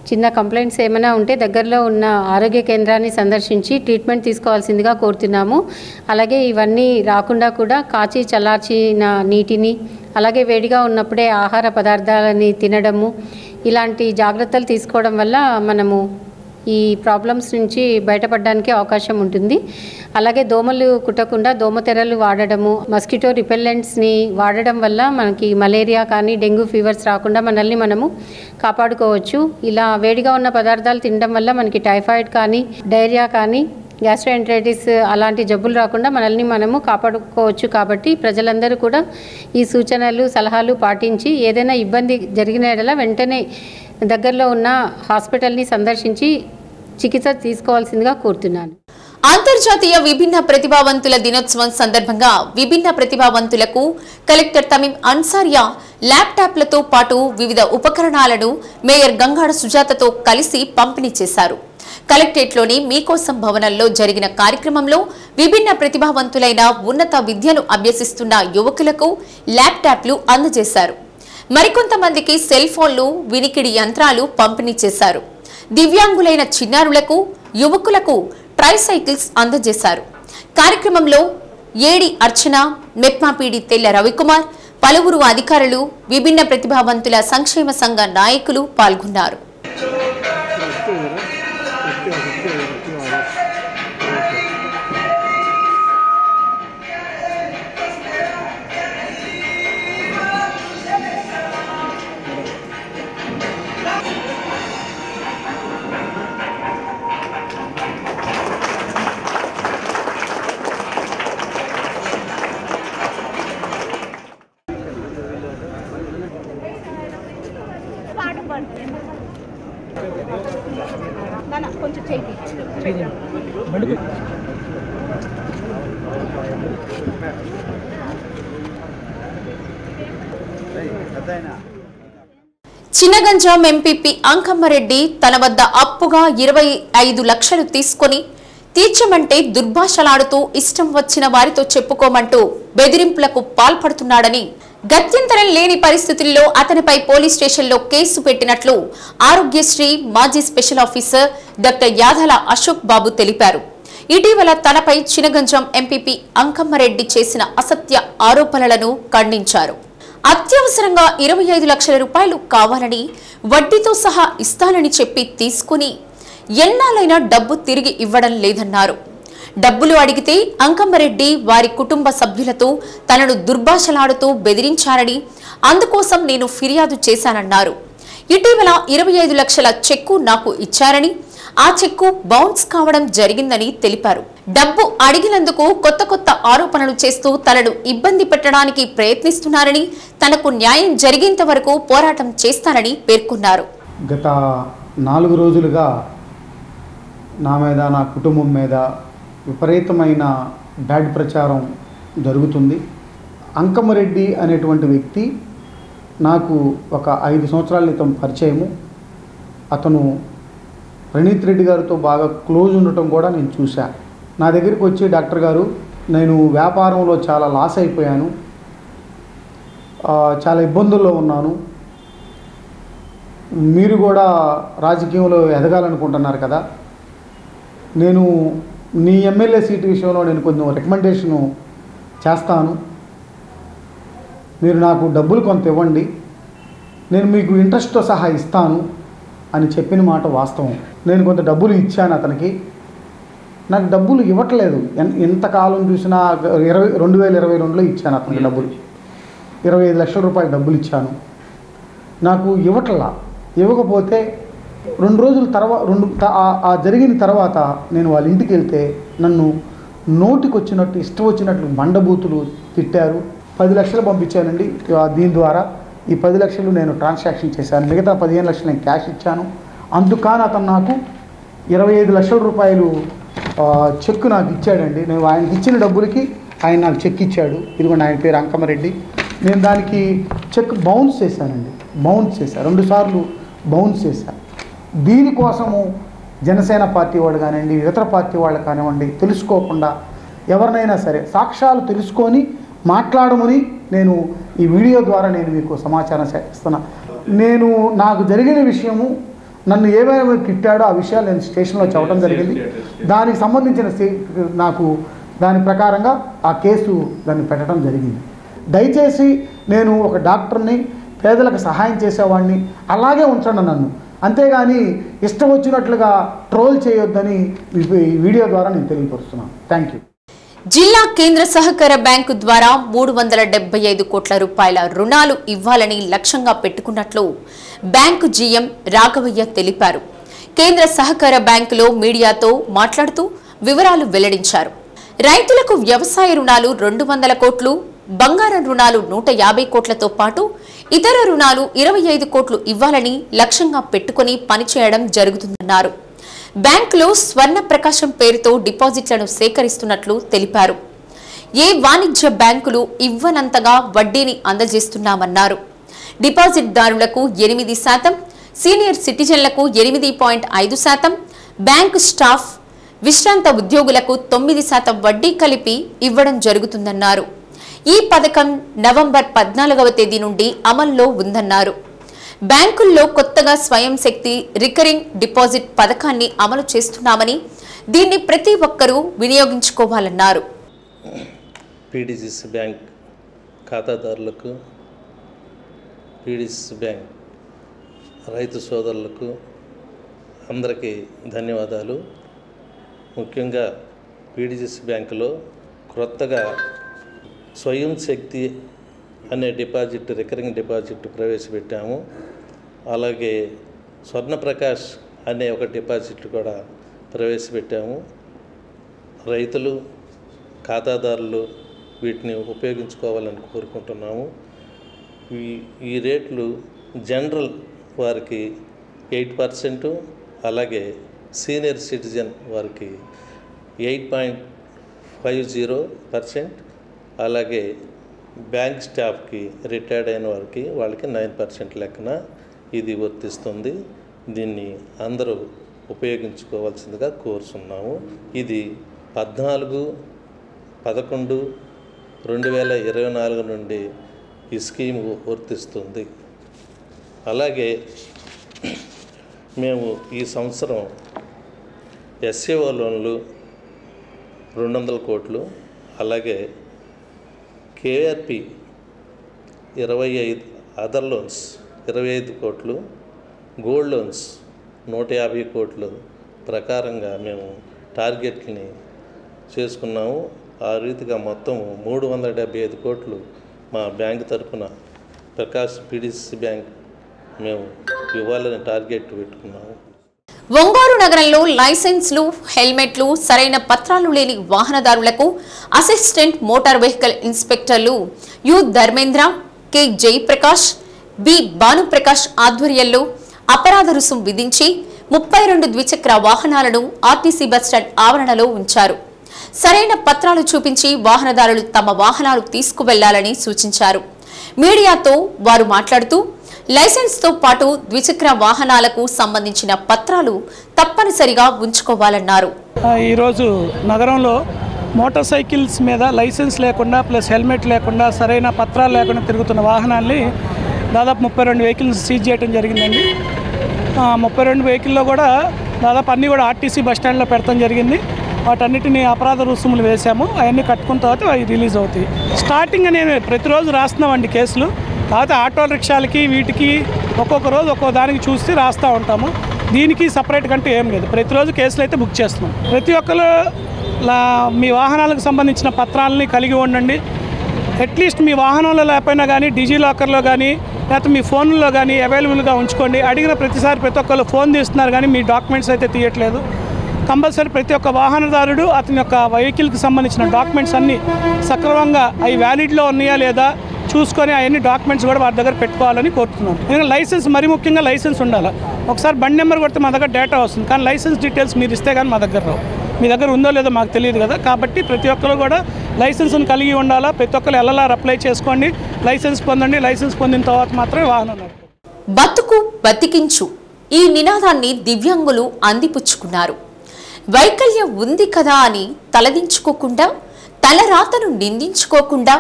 చిన్న కంప్లైంట్స్ ఏమైనా ఉంటే దగ్గరలో ఉన్న ఆరోగ్య కేంద్రాన్ని సందర్శించి ట్రీట్మెంట్ తీసుకోవాల్సిందిగా కోరుతున్నాము. అలాగే ఇవన్నీ రాకుండా కూడా కాచి చల్లార్చిన నీటిని, అలాగే వేడిగా ఉన్నప్పుడే ఆహార పదార్థాలని తినడము, ఇలాంటి జాగ్రత్తలు తీసుకోవడం వల్ల మనము ఈ ప్రాబ్లమ్స్ నుంచి బయటపడడానికి అవకాశం ఉంటుంది. అలాగే దోమలు కుట్టకుండా దోమతెరలు వాడడము, మస్కిటో రిపెల్లెంట్స్ని వాడడం వల్ల మనకి మలేరియా కానీ డెంగ్యూ ఫీవర్స్ రాకుండా మనల్ని మనము కాపాడుకోవచ్చు. ఇలా వేడిగా ఉన్న పదార్థాలు తినడం వల్ల మనకి టైఫాయిడ్ కానీ, డైరియా కానీ, గ్యాస్ట్రోఎంటరైటిస్ అలాంటి జబ్బులు రాకుండా మనల్ని మనము కాపాడుకోవచ్చు. కాబట్టి ప్రజలందరూ కూడా ఈ సూచనలు, సలహాలు పాటించి ఏదైనా ఇబ్బంది జరిగిన యెడల వెంటనే దగ్గరలో ఉన్న హాస్పిటల్ని సందర్శించి చికిత్స తీసుకోవాల్సిందిగా కోరుతున్నాను. అంతర్జాతీయ విభిన్న ప్రతిభావంతుల దినోత్సవం సందర్భంగా విభిన్న ప్రతిభావంతులకు కలెక్టర్ తమీం అన్సారియా ల్యాప్టాప్లతో పాటు వివిధ ఉపకరణాలను మేయర్ గంగాడ సుజాతతో కలిసి పంపిణీ చేశారు. కలెక్టరేట్లోని మీకోసం భవనంలో జరిగిన కార్యక్రమంలో విభిన్న ప్రతిభావంతులైన ఉన్నత విద్యను అభ్యసిస్తున్న యువకులకు ల్యాప్టాప్లు అందజేశారు. మరికొంతమందికి సెల్ ఫోన్లు, వినికిడి యంత్రాలు పంపిణీ చేశారు. దివ్యాంగులైన చిన్నారులకు, యువకులకు ట్రైసైకిల్స్ అందజేశారు. కార్యక్రమంలో ఏడి అర్చన, మెప్మాపీడి తెల్ల రవికుమార్, పలువురు అధికారులు, విభిన్న ప్రతిభావంతుల సంక్షేమ సంఘ నాయకులు పాల్గొన్నారు. చినగంజాం ఎంపీపీ అంకమ్మరెడ్డి తన వద్ద అప్పుగా 25 లక్షలు తీసుకుని తీర్చమంటే దుర్భాషలాడుతూ ఇష్టం వచ్చిన వారితో చెప్పుకోమంటూ బెదిరింపులకు పాల్పడుతున్నాడని, గత్యంతరం లేని పరిస్థితుల్లో అతనిపై పోలీస్ స్టేషన్లో కేసు పెట్టినట్లు ఆరోగ్యశ్రీ మాజీ special officer doctor Yadala Ashok Babu తెలిపారు. ఇటీవల తనపై చినగంజాం ఎంపీపీ అంకమ్మరెడ్డి చేసిన అసత్య ఆరోపణలను ఖండించారు. అత్యవసరంగా 25 లక్షల రూపాయలు కావాలని, వడ్డీతో సహా ఇస్తానని చెప్పి తీసుకుని ఎన్నాళ్ళైనా డబ్బు తిరిగి ఇవ్వడం లేదన్నారు. డబ్బులు అడిగితే అంకమ్మరెడ్డి వారి కుటుంబ సభ్యులతో తనను దుర్భాషలాడుతూ బెదిరించారని, అందుకోసం నేను ఫిర్యాదు చేశానన్నారు. ఇటీవల 25 లక్షల చెక్కు నాకు ఇచ్చారని, ఆ చెక్కు బౌన్స్ కావడం జరిగిందని తెలిపారు. డబ్బు అడిగినందుకు కొత్త కొత్త ఆరోపణలు చేస్తూ తనను ఇబ్బంది పెట్టడానికి ప్రయత్నిస్తున్నారని, తనకు న్యాయం జరిగేంత వరకు పోరాటం చేస్తానని పేర్కొన్నారు. గత 4 రోజులుగా నా మీద, నా కుటుంబం మీద విపరీతమైన బ్యాడ్ ప్రచారం జరుగుతుంది. అంకమ్మరెడ్డి అనేటువంటి వ్యక్తి నాకు ఒక 5 సంవత్సరాల క్రితం పరిచయము. అతను ప్రణీత్ రెడ్డి గారితో బాగా క్లోజ్ ఉండటం కూడా నేను చూశా. నా దగ్గరికి వచ్చి, డాక్టర్ గారు, నేను వ్యాపారంలో చాలా లాస్ అయిపోయాను, చాలా ఇబ్బందుల్లో ఉన్నాను, మీరు కూడా రాజకీయంలో ఎదగాలనుకుంటున్నారు కదా, నేను నీ ఎమ్మెల్యే సీటు విషయంలో నేను కొంచెం రికమెండేషను చేస్తాను, మీరు నాకు డబ్బులు కొంత ఇవ్వండి, నేను మీకు ఇంట్రెస్ట్తో సహా ఇస్తాను అని చెప్పిన మాట వాస్తవం. నేను కొంత డబ్బులు ఇచ్చాను అతనికి, నాకు డబ్బులు ఇవ్వట్లేదు. ఎంతకాలం చూసినా 2022లో ఇచ్చాను అతనికి డబ్బులు, 25 లక్షల రూపాయలు డబ్బులు ఇచ్చాను, నాకు ఇవ్వట్లా. ఇవ్వకపోతే 2 రోజుల తర్వాత జరిగిన తర్వాత నేను వాళ్ళ ఇంటికి వెళ్తే నన్ను నోటికి వచ్చినట్టు ఇష్టం వచ్చినట్లు బండబూతులు తిట్టారు. 10 లక్షలు పంపించానండి దీని ద్వారా. ఈ 10 లక్షలు నేను ట్రాన్సాక్షన్ చేశాను, మిగతా 15 లక్షలు నేను క్యాష్ ఇచ్చాను. అందుకని అతను నాకు 25 లక్షల రూపాయలు చెక్ నాకు ఇచ్చాడండి. నేను ఆయనకి ఇచ్చిన డబ్బులకి ఆయన నాకు చెక్ ఇచ్చాడు. ఇదిగోండి, ఆయన పేరు అంకమరెడ్డి. నేను దానికి చెక్ బౌన్స్ చేశానండి, బౌన్స్ చేశాను, 2 సార్లు బౌన్స్ చేశాను. దీనికోసము జనసేన పార్టీ వాళ్ళు కానివ్వండి, ఇతర పార్టీ వాళ్ళు కానివ్వండి, తెలుసుకోకుండా ఎవరినైనా సరే సాక్ష్యాలు తెలుసుకొని మాట్లాడమని నేను ఈ వీడియో ద్వారా నేను మీకు సమాచారం ఇస్తున్నా. నాకు జరిగిన విషయము, నన్ను ఏమైనా తిట్టాడో ఆ విషయాలు నేను స్టేషన్లో చెప్పడం జరిగింది. దానికి సంబంధించిన నాకు దాని ప్రకారంగా ఆ కేసు దాన్ని పెట్టడం జరిగింది. దయచేసి నేను ఒక డాక్టర్ని, పేదలకు సహాయం చేసేవాడిని, అలాగే ఉంచండి నన్ను, అంతేగాని ఇష్టం వచ్చినట్లుగా ట్రోల్ చేయొద్దని ఈ వీడియో ద్వారా నేను తెలియపరుస్తున్నాను. Thank you. జిల్లా కేంద్ర సహకార బ్యాంకు ద్వారా 375 కోట్ల రూపాయల రుణాలు ఇవ్వాలని లక్ష్యంగా పెట్టుకున్నట్లు బ్యాంకు జీఎం రాఘవయ్య తెలిపారు. కేంద్ర సహకార బ్యాంకులో మీడియాతో మాట్లాడుతూ వివరాలు వెల్లడించారు. రైతులకు వ్యవసాయ రుణాలు 200 కోట్లు, బంగారం రుణాలు 150 కోట్లతో పాటు ఇతర రుణాలు 25 కోట్లు ఇవ్వాలని లక్ష్యంగా పెట్టుకుని పనిచేయడం జరుగుతుందన్నారు. బ్యాంకులో స్వర్ణ ప్రకాశం పేరుతో డిపాజిట్లను సేకరిస్తున్నట్లు తెలిపారు. ఏ వాణిజ్య బ్యాంకులు ఇవ్వనంతగా వడ్డీని అందజేస్తున్నామన్నారు. డిపాజిట్దారులకు 8%, సీనియర్ సిటిజన్లకు 8.5%, బ్యాంకు స్టాఫ్, విశ్రాంత ఉద్యోగులకు 9% వడ్డీ కలిపి ఇవ్వడం జరుగుతుందన్నారు. ఈ పథకం నవంబర్ 14వ తేదీ నుండి అమల్లో ఉందన్నారు. బ్యాంకుల్లో కొత్తగా స్వయం శక్తి రికరింగ్ డిపాజిట్ పథకాన్ని అమలు చేస్తున్నామని, దీన్ని ప్రతి ఒక్కరూ వినియోగించుకోవాలన్నారు. పీడీసీసీ బ్యాంక్ ఖాతాదారులకు, పీడీసీసీ బ్యాంక్ రైతు సోదరులకు అందరికీ ధన్యవాదాలు. ముఖ్యంగా పీడీసీసీ బ్యాంకులో క్రొత్తగా స్వయం శక్తి అనే డిపాజిట్, రికరింగ్ డిపాజిట్ ప్రవేశపెట్టాము. అలాగే స్వర్ణప్రకాష్ అనే ఒక డిపాజిట్ కూడా ప్రవేశపెట్టాము. రైతులు, ఖాతాదారులు వీటిని ఉపయోగించుకోవాలని కోరుకుంటున్నాము. ఈ రేట్లు జనరల్ వారికి 8%, అలాగే సీనియర్ సిటిజన్ వారికి 8.50%, అలాగే బ్యాంక్ స్టాఫ్కి, రిటైర్డ్ అయిన వారికి వాళ్ళకి 9% లెక్కన ఇది వర్తిస్తుంది. దీన్ని అందరూ ఉపయోగించుకోవాల్సిందిగా కోరుతున్నాము. ఇది 14/11/2024 నుండి ఈ స్కీమ్ వర్తిస్తుంది. అలాగే మేము ఈ సంవత్సరం ఎస్ఏఓ లోన్లు 200 కోట్లు, అలాగే కేఆర్పి 25, అదర్ లోన్స్ 25 కోట్లు, గోల్డ్ లోన్స్ 150 కోట్లు ప్రకారంగా మేము టార్గెట్ని చేసుకున్నాము. ఆ రీతిగా మొత్తం 375 కోట్లు మా బ్యాంక్ తరఫున ప్రకాష్ పీడీసీసీ బ్యాంక్ మేము ఇవ్వాలని టార్గెట్ పెట్టుకున్నాము. ఒంగోలు నగరంలో లైసెన్స్లు, హెల్మెట్లు, సరైన పత్రాలు లేని వాహనదారులకు అసిస్టెంట్ మోటార్ వెహికల్ ఇన్స్పెక్టర్లు U Dharmendra, K Jayaprakash, B Bhanuprakash ఆధ్వర్యంలో అపరాధ రుసుం విధించి 32 ద్విచక్ర వాహనాలను ఆర్టీసీ బస్టాండ్ ఆవరణలో ఉంచారు. సరైన పత్రాలు చూపించి వాహనదారులు తమ వాహనాలు తీసుకువెళ్లాలని సూచించారు. మీడియాతో వారు మాట్లాడుతూ లైసెన్స్తో పాటు ద్విచక్ర వాహనాలకు సంబంధించిన పత్రాలు తప్పనిసరిగా ఉంచుకోవాలన్నారు. ఈరోజు నగరంలో మోటార్ సైకిల్స్ మీద లైసెన్స్ లేకుండా ప్లస్ హెల్మెట్ లేకుండా సరైన పత్రాలు లేకుండా తిరుగుతున్న వాహనాల్ని దాదాపు 32 వెహికల్స్ సీజ్ చేయడం జరిగిందండి. 32 వెహికల్లో కూడా దాదాపు అన్నీ కూడా ఆర్టీసీ బస్టాండ్లో పెడతాం జరిగింది. వాటన్నిటిని అపరాధ రుసుములు వేసాము. అవన్నీ కట్టుకున్న తర్వాత అవి రిలీజ్ అవుతాయి. స్టార్టింగ్ అనేవి ప్రతిరోజు రాస్తున్నామండి కేసులు. తర్వాత ఆటో రిక్షాలకి వీటికి ఒక్కొక్క రోజు ఒక్కో దానికి చూసి రాస్తూ ఉంటాము. దీనికి సపరేట్ కంటే ఏం లేదు. ప్రతిరోజు కేసులు అయితే బుక్ చేస్తున్నాం. ప్రతి ఒక్కరు మీ వాహనాలకు సంబంధించిన పత్రాలని కలిగి ఉండండి. అట్లీస్ట్ మీ వాహనంలో లేకపోయినా కానీ డిజిలాకర్లో కానీ లేకపోతే మీ ఫోన్లో కానీ అవైలబుల్గా ఉంచుకోండి. అడిగిన ప్రతిసారి ప్రతి ఒక్కరు ఫోన్ తీస్తున్నారు కానీ మీ డాక్యుమెంట్స్ అయితే తీయట్లేదు. కంపల్సరీ ప్రతి ఒక్క వాహనదారుడు అతని యొక్క వెహికల్కి సంబంధించిన డాక్యుమెంట్స్ అన్నీ సక్రమంగా అవి వ్యాలిడ్లో ఉన్నాయా లేదా చూసుకొని అవన్నీ డాక్యుమెంట్స్ కూడా వారి దగ్గర పెట్టుకోవాలని కోరుతున్నాను. ఎందుకంటే లైసెన్స్ మరీ ముఖ్యంగా లైసెన్స్ ఉండాలి. ఒకసారి బండి నెంబర్ కొడితే మా దగ్గర డేటా వస్తుంది, కానీ లైసెన్స్ డీటెయిల్స్ మీరు ఇస్తే కానీ మా దగ్గర రావు. మీ దగ్గర ఉందో లేదో మాకు తెలియదు కదా. కాబట్టి ప్రతి ఒక్కరు కూడా లైసెన్స్ని కలిగి ఉండాలా. ప్రతి ఒక్కరు ఎల్ఎల్ఆర్ అప్లై చేసుకోండి, లైసెన్స్ పొందండి. లైసెన్స్ పొందిన తర్వాత మాత్రమే వాహనం నడపండి. బతుకు బతికించు ఈ నినాదాన్ని దివ్యాంగులు అందిపుచ్చుకున్నారు. వైకల్యం ఉంది కదా అని తలదించుకోకుండా, తలరాతను నిందించుకోకుండా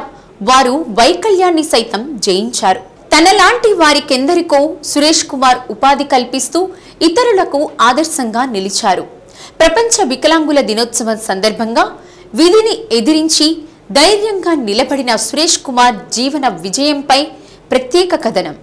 వారు వైకల్యాన్ని సైతం జయించారు. తనలాంటి వారికెందరికో సురేష్ కుమార్ ఉపాధి కల్పిస్తూ ఇతరులకు ఆదర్శంగా నిలిచారు. ప్రపంచ వికలాంగుల దినోత్సవం సందర్భంగా విధిని ఎదిరించి ధైర్యంగా నిలబడిన సురేష్ కుమార్ జీవన విజయంపై ప్రత్యేక కథనం.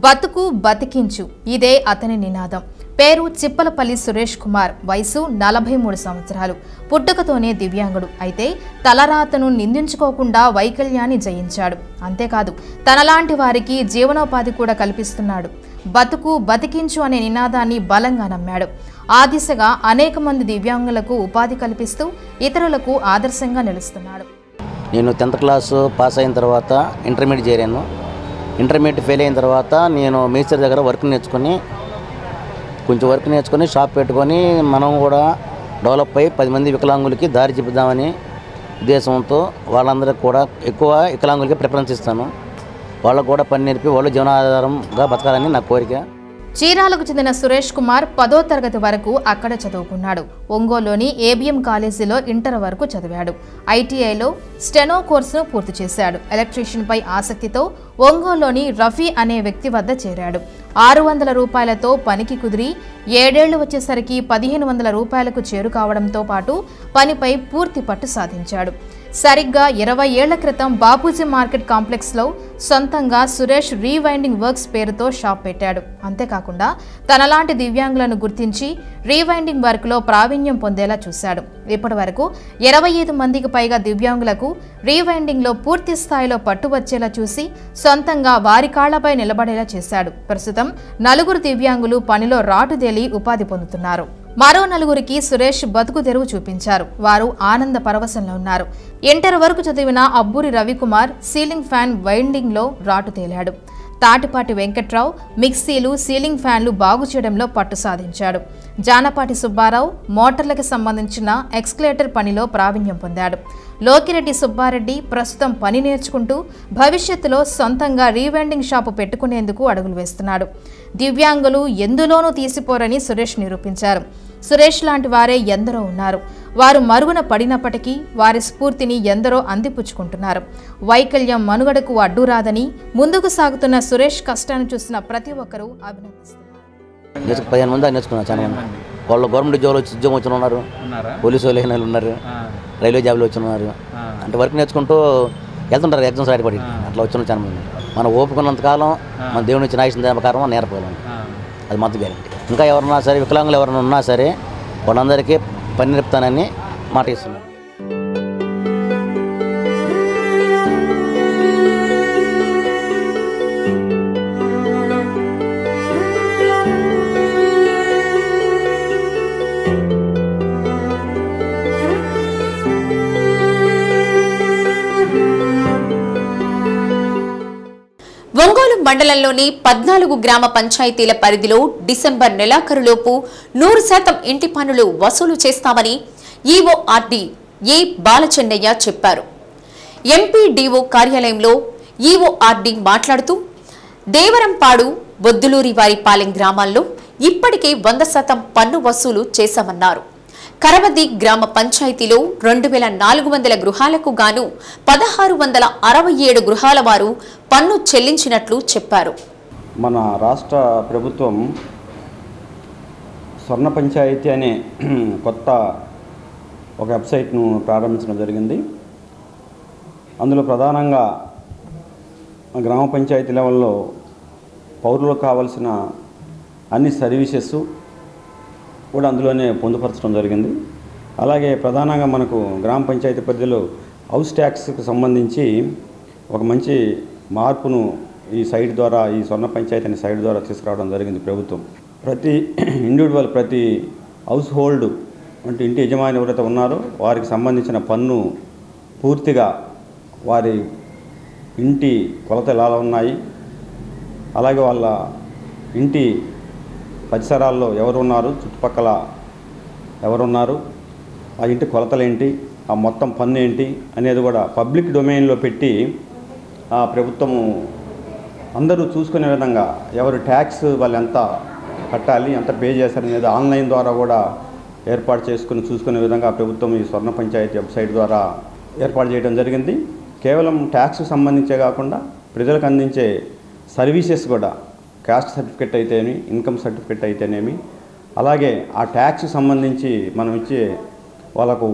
బతుకు బతికించు ఇదే అతని నినాదం. పేరు చిప్పలపల్లి సురేష్ కుమార్. వయసు 43 సంవత్సరాలు. పుట్టుకతోనే దివ్యాంగుడు. అయితే తలరాతను నిందించుకోకుండా వైకల్యాన్ని జయించాడు. అంతేకాదు తనలాంటి వారికి జీవనోపాధి కూడా కల్పిస్తున్నాడు. బతుకు బతికించు అనే నినాదాన్ని బలంగా నమ్మాడు. ఆ దిశగా అనేక మంది దివ్యాంగులకు ఉపాధి కల్పిస్తూ ఇతరులకు ఆదర్శంగా నిలుస్తున్నాడు. నేను 10th క్లాసు పాస్ అయిన తర్వాత ఇంటర్మీడియట్ చేరాను. ఇంటర్మీడియట్ ఫెయిల్ అయిన తర్వాత నేను మేస్త్రి దగ్గర కొంచెం వర్క్ నేర్చుకొని షాప్ పెట్టుకొని మనం కూడా డెవలప్ అయ్యి 10 మంది వికలాంగులకి దారి చూపిద్దామని ఉద్దేశంతో వాళ్ళందరికీ కూడా ఎక్కువ వికలాంగులకి ప్రిఫరెన్స్ ఇస్తాను. వాళ్ళకు కూడా పని నేర్పి వాళ్ళు జీవనాధారంగా బతకాలని నా కోరిక. చీరాలకు చెందిన సురేష్ కుమార్ 10వ తరగతి వరకు అక్కడ చదువుకున్నాడు. ఒంగోలులోని ఏబిఎం కాలేజీలో ఇంటర్ వరకు చదివాడు. ఐటీఐలో స్టెనో కోర్సును పూర్తి చేశాడు. ఎలక్ట్రీషియన్పై ఆసక్తితో ఒంగోలులోని రఫీ అనే వ్యక్తి వద్ద చేరాడు. 600 రూపాయలతో పనికి కుదిరి 7 ఏళ్లు వచ్చేసరికి 1500 రూపాయలకు చేరుకావడంతో పాటు పనిపై పూర్తి పట్టు సాధించాడు. సరిగ్గా 20 ఏళ్ల క్రితం బాపూజీ మార్కెట్ కాంప్లెక్స్లో సొంతంగా సురేష్ రీవైండింగ్ వర్క్స్ పేరుతో షాప్ పెట్టాడు. అంతేకాకుండా తనలాంటి దివ్యాంగులను గుర్తించి రీవైండింగ్ వర్క్లో ప్రావీణ్యం పొందేలా చూశాడు. ఇప్పటి వరకు 25 మందికి పైగా దివ్యాంగులకు రీవైండింగ్లో పూర్తి స్థాయిలో పట్టు వచ్చేలా చూసి సొంతంగా వారి కాళ్లపై నిలబడేలా చేశాడు. ప్రస్తుతం 4 దివ్యాంగులు పనిలో రాటుదేలి ఉపాధి పొందుతున్నారు. మరో 4కి సురేష్ బతుకు తెరువు చూపించారు. వారు ఆనంద పరవశంలో ఉన్నారు. ఇంటర్ వరకు చదివిన అబ్బూరి రవికుమార్ సీలింగ్ ఫ్యాన్ వైండింగ్లో రాటు తేలాడు. తాటిపాటి వెంకట్రావు మిక్సీలు సీలింగ్ ఫ్యాన్లు బాగు చేయడంలో పట్టు సాధించాడు. జానపాటి సుబ్బారావు మోటార్లకు సంబంధించిన ఎక్స్కలేటర్ పనిలో ప్రావీణ్యం పొందాడు. లోకిరెడ్డి సుబ్బారెడ్డి ప్రస్తుతం పని నేర్చుకుంటూ భవిష్యత్తులో సొంతంగా రీవెండింగ్ షాపు పెట్టుకునేందుకు అడుగులు వేస్తున్నాడు. దివ్యాంగులు ఎందులోనూ తీసిపోరని సురేష్ నిరూపించారు. సురేష్ లాంటి వారే ఎందరో ఉన్నారు. వారు మరుగున పడినప్పటికీ వారి స్ఫూర్తిని ఎందరో అందిపుచ్చుకుంటున్నారు. వైకల్యం మనుగడకు అడ్డురాదని ముందుకు సాగుతున్న సురేష్ కష్టాన్ని చూసిన ప్రతి ఒక్కరూ అభినందిస్తున్నారు. 15 మంది నేర్చుకున్నారు. చాలా మంది వాళ్ళు గవర్నమెంట్ ఉద్యోగం వచ్చిన ఉన్నారు, పోలీసు వాళ్ళు ఉన్నారు, రైల్వే జాబ్లో వచ్చిన ఉన్నారు. అంటే వర్క్ నేర్చుకుంటూ వెళ్తుంటారు ఎగ్జామ్స్ రాయబడి. అట్లా వచ్చిన చాలా మంది. మనం ఓపుకున్నంతకాలం మన దేవుని ఇచ్చిన ఆయుష్ ప్రకారం నేర్పాలి. అది మొత్తం గ్యారెంటీ. ఇంకా ఎవరన్నా సరే వికలాంగులు ఎవరైనా ఉన్నా సరే వాళ్ళందరికీ పని నేర్పుతానని మాట ఇస్తున్నాను. ఒంగోలు మండలంలోని 14 గ్రామ పంచాయతీల పరిధిలో డిసెంబర్ నెలాఖరులోపు 100% ఇంటి పన్నులు వసూలు చేస్తామని ఈఓఆర్డీ ఏ బాలచెన్నయ్య చెప్పారు. ఎంపీడీఓ కార్యాలయంలో ఈఓఆర్డీ మాట్లాడుతూ దేవరంపాడు బొద్దులూరి వారిపాలెం గ్రామాల్లో ఇప్పటికే 100% పన్ను వసూలు చేశామన్నారు. కరవది గ్రామ పంచాయతీలో 2400 గృహాలకు గాను 1667 గృహాల వారు పన్ను చెల్లించినట్లు చెప్పారు. మన రాష్ట్ర ప్రభుత్వం స్వర్ణ పంచాయతీ అనే కొత్త ఒక వెబ్సైట్ను ప్రారంభించడం జరిగింది. అందులో ప్రధానంగా గ్రామ పంచాయతీ లెవెల్లో పౌరులకు కావాల్సిన అన్ని సర్వీసెస్ కూడా అందులోనే పొందుపరచడం జరిగింది. అలాగే ప్రధానంగా మనకు గ్రామ పంచాయతీ పరిధిలో హౌస్ ట్యాక్స్కి సంబంధించి ఒక మంచి మార్పును ఈ సైట్ ద్వారా, ఈ స్వర్ణ పంచాయతీ అనే సైట్ ద్వారా తీసుకురావడం జరిగింది ప్రభుత్వం. ప్రతి ఇండివిజువల్, ప్రతి హౌస్ హోల్డ్ అంటే ఇంటి యజమాని ఎవరైతే ఉన్నారో వారికి సంబంధించిన పన్ను పూర్తిగా వారి ఇంటి కొలతలు ఎలా ఉన్నాయి, అలాగే వాళ్ళ ఇంటి పరిసరాల్లో ఎవరున్నారు, చుట్టుపక్కల ఎవరున్నారు, ఆ ఇంటి కొలతలేంటి, ఆ మొత్తం పన్ను ఏంటి అనేది కూడా పబ్లిక్ డొమైన్లో పెట్టి ఆ ప్రభుత్వము అందరూ చూసుకునే విధంగా ఎవరు ట్యాక్స్ వాళ్ళు ఎంత కట్టాలి, ఎంత పే చేశారనేది ఆన్లైన్ ద్వారా కూడా ఏర్పాటు చేసుకుని చూసుకునే విధంగా ప్రభుత్వం ఈ స్వర్ణ పంచాయతీ వెబ్సైట్ ద్వారా ఏర్పాటు చేయడం జరిగింది. కేవలం ట్యాక్స్కి సంబంధించే కాకుండా ప్రజలకు అందించే సర్వీసెస్ కూడా, క్యాస్ట్ సర్టిఫికెట్ అయితేనేమి, ఇన్కమ్ సర్టిఫికెట్ అయితేనేమి, అలాగే ఆ ట్యాక్స్కి సంబంధించి మనం ఇచ్చే వాళ్ళకు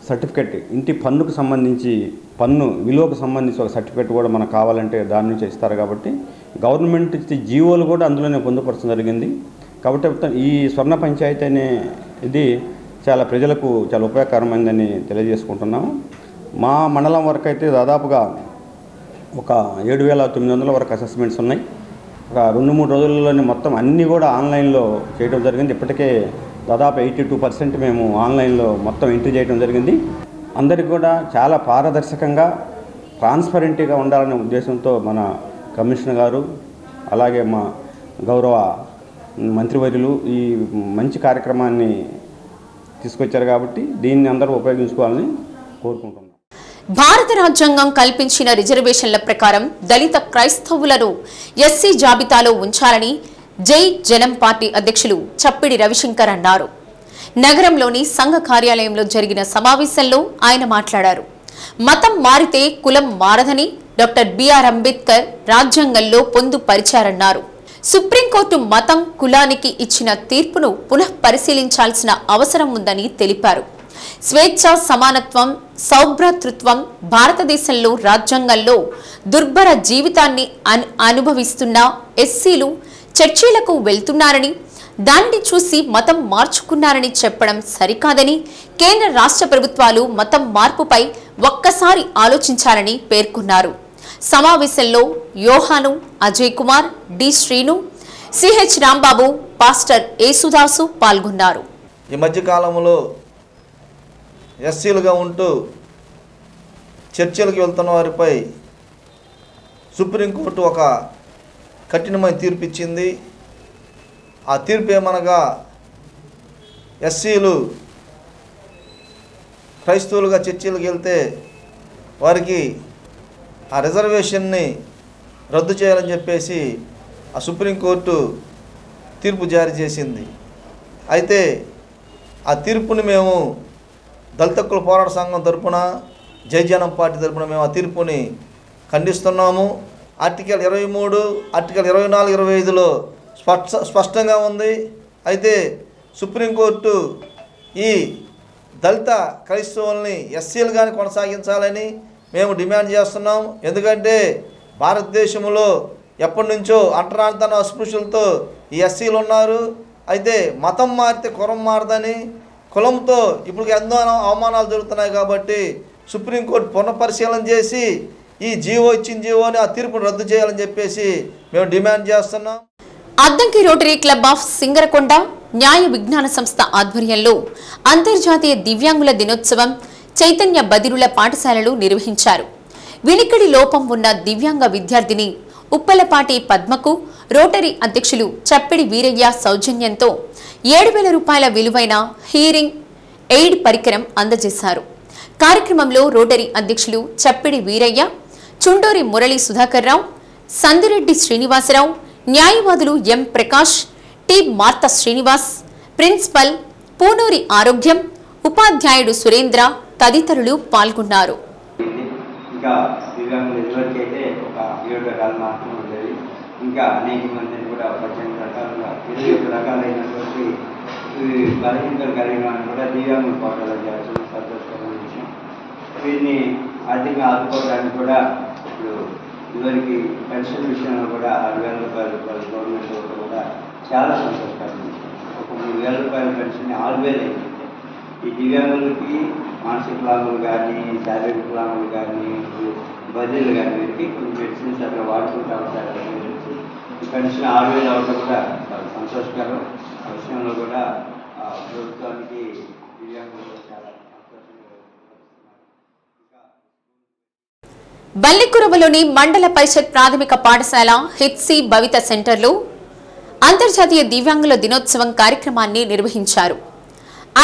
సర్టిఫికెట్, ఇంటి పన్నుకు సంబంధించి పన్ను విలువకు సంబంధించి ఒక సర్టిఫికెట్ కూడా మనకు కావాలంటే దాని నుంచి ఇస్తారు. కాబట్టి గవర్నమెంట్ ఇచ్చే జీవోలు కూడా అందులోనే పొందుపరచడం జరిగింది. కాబట్టి ఈ స్వర్ణ పంచాయతీ అనే ఇది చాలా ప్రజలకు చాలా ఉపయోగకరమైందని తెలియజేసుకుంటున్నాము. మా మండలం వరకు అయితే దాదాపుగా ఒక 7900 వరకు అసెస్మెంట్స్ ఉన్నాయి. ఒక 2-3 రోజుల్లోనే మొత్తం అన్నీ కూడా ఆన్లైన్లో చేయడం జరిగింది. ఇప్పటికే దాదాపు 82% మేము ఆన్లైన్లో మొత్తం ఎంట్రీ చేయడం జరిగింది. అందరికీ కూడా చాలా పారదర్శకంగా, ట్రాన్స్పరెంట్గా ఉండాలనే ఉద్దేశంతో మన కమిషనర్ గారు అలాగే మా గౌరవ మంత్రివర్యులు ఈ మంచి కార్యక్రమాన్ని తీసుకొచ్చారు. కాబట్టి దీన్ని అందరూ ఉపయోగించుకోవాలని కోరుకుంటున్నాం. భారత రాజ్యాంగం కల్పించిన రిజర్వేషన్ల ప్రకారం దళిత క్రైస్తవులను ఎస్సీ జాబితాలో ఉంచాలని జై జనం పార్టీ అధ్యక్షులు చప్పిడి రవిశంకర్ అన్నారు. నగరంలోని సంఘ కార్యాలయంలో జరిగిన సమావేశంలో ఆయన మాట్లాడారు. మతం మారితే కులం మారదని డాక్టర్ బిఆర్ అంబేద్కర్ రాజ్యాంగంలో పొందుపరిచారన్నారు. సుప్రీంకోర్టు మతం, కులానికి ఇచ్చిన తీర్పును పునఃపరిశీలించాల్సిన అవసరం ఉందని తెలిపారు. స్వేచ్ఛ, సమానత్వం, సౌభ్రాతృత్వం భారతదేశంలో రాజ్యాంగంలో దుర్భర జీవితాన్ని అనుభవిస్తున్న ఎస్సీలు చర్చిలకు వెళ్తున్నారని, దానిని చూసి మతం మార్చుకున్నారని చెప్పడం సరికాదని, కేంద్ర రాష్ట్ర ప్రభుత్వాలు మతం మార్పుపై ఒక్కసారి ఆలోచించాలని పేర్కొన్నారు. సమావేశంలో Yohanu, Ajay Kumar, D Srinu, CH Rambabu, pastor Yesudasu పాల్గొన్నారు. ఈ మధ్యకాలంలో ఎస్సీలుగా ఉంటూ చర్చిలకు వెళ్తున్న వారిపై సుప్రీంకోర్టు ఒక కఠినమైన తీర్పు ఇచ్చింది. ఆ తీర్పు ఏమనగా ఎస్సీలు క్రైస్తవులుగా చర్చిలకు వెళ్తే వారికి ఆ రిజర్వేషన్ని రద్దు చేయాలని చెప్పేసి ఆ సుప్రీంకోర్టు తీర్పు జారీ చేసింది. అయితే ఆ తీర్పుని మేము దళిత హక్కుల పోరాట సంఘం తరపున, జై జనం పార్టీ తరపున మేము ఆ తీర్పుని ఖండిస్తున్నాము. ఆర్టికల్ 23, ఆర్టికల్ 24, 25లో స్పష్టంగా ఉంది. అయితే సుప్రీంకోర్టు ఈ దళిత క్రైస్తవుల్ని ఎస్సీలుగానే కొనసాగించాలని మేము డిమాండ్ చేస్తున్నాం. ఎందుకంటే భారతదేశంలో ఎప్పటి నుంచో అంటరానితన అస్పృశ్యులతో ఈ ఎస్సీలు ఉన్నారు. అయితే మతం మారితే కులం మారదని, కులంతో ఇప్పుడు ఎన్నో అవమానాలు జరుగుతున్నాయి. కాబట్టి సుప్రీంకోర్టు పునఃపరిశీలన చేసి ఈ జీవో ఇచ్చిన జీవోని ఆ తీర్పును రద్దు చేయాలని చెప్పేసి మేము డిమాండ్ చేస్తున్నాం. Addanki rotary club of Singarakonda న్యాయ విజ్ఞాన సంస్థ ఆధ్వర్యంలో అంతర్జాతీయ దివ్యాంగుల దినోత్సవం చైతన్య బదిరుల పాఠశాలలు నిర్వహించారు. వినికిడి లోపం ఉన్న దివ్యాంగ విద్యార్థిని ఉప్పలపాటి పద్మకు రోటరీ అధ్యక్షులు చప్పిడి వీరయ్య సౌజన్యంతో 7,000 రూపాయల విలువైన హీరింగ్ ఎయిడ్ పరికరం అందజేశారు. కార్యక్రమంలో రోటరీ అధ్యక్షులు చప్పిడి వీరయ్య, చుండూరి మురళీ సుధాకర్ రావు, సందిరెడ్డి శ్రీనివాసరావు, న్యాయవాదులు M Prakash, T Marta Srinivas, principal Punuri Arogyam, ఉపాధ్యాయుడు సురేంద్ర తదితరులు పాల్గొన్నారు. ఇంకా దివ్యాంగులు ఇదివరకైతే ఒక 7 రకాల మాత్రమే ఉండేది. ఇంకా అనేక మందిని కూడా 18 రకాలుగా 21 రకాలైనటువంటి బలహీనతలు కలిగిన వాటిని కూడా దివ్యాంగుల కోటలో చేయాల్సిన సంతోషకరమైన విషయం. వీరిని ఆర్థికంగా ఆదుకోవడానికి కూడా ఇప్పుడు ఇదివరకు పెన్షన్ విషయంలో కూడా 6,000 రూపాయలు గవర్నమెంట్ కూడా చాలా సంతోషకరమైన విషయం. ఒక 3,000 రూపాయల పెన్షన్ 6,000 అయింది. ఈ దివ్యాంగులకి మానసిక లాభాలు కానీ, శారీరక లాభాలు కానీ, బదిలీలు కానీ వీరికి కొన్ని మెడిసిన్స్ అట్లా వాడుకుంటూ ఉంటారు. ఈ పెన్షన్ 6,000 అవడం కూడా చాలా సంతోషకరం. ఆ విషయంలో కూడా ప్రభుత్వానికి దివ్యాంగులు చాలా బల్లికురవలోని మండల పరిషత్ ప్రాథమిక పాఠశాల హెచ్సి భవిత సెంటర్లో అంతర్జాతీయ దివ్యాంగుల దినోత్సవం కార్యక్రమాన్ని నిర్వహించారు.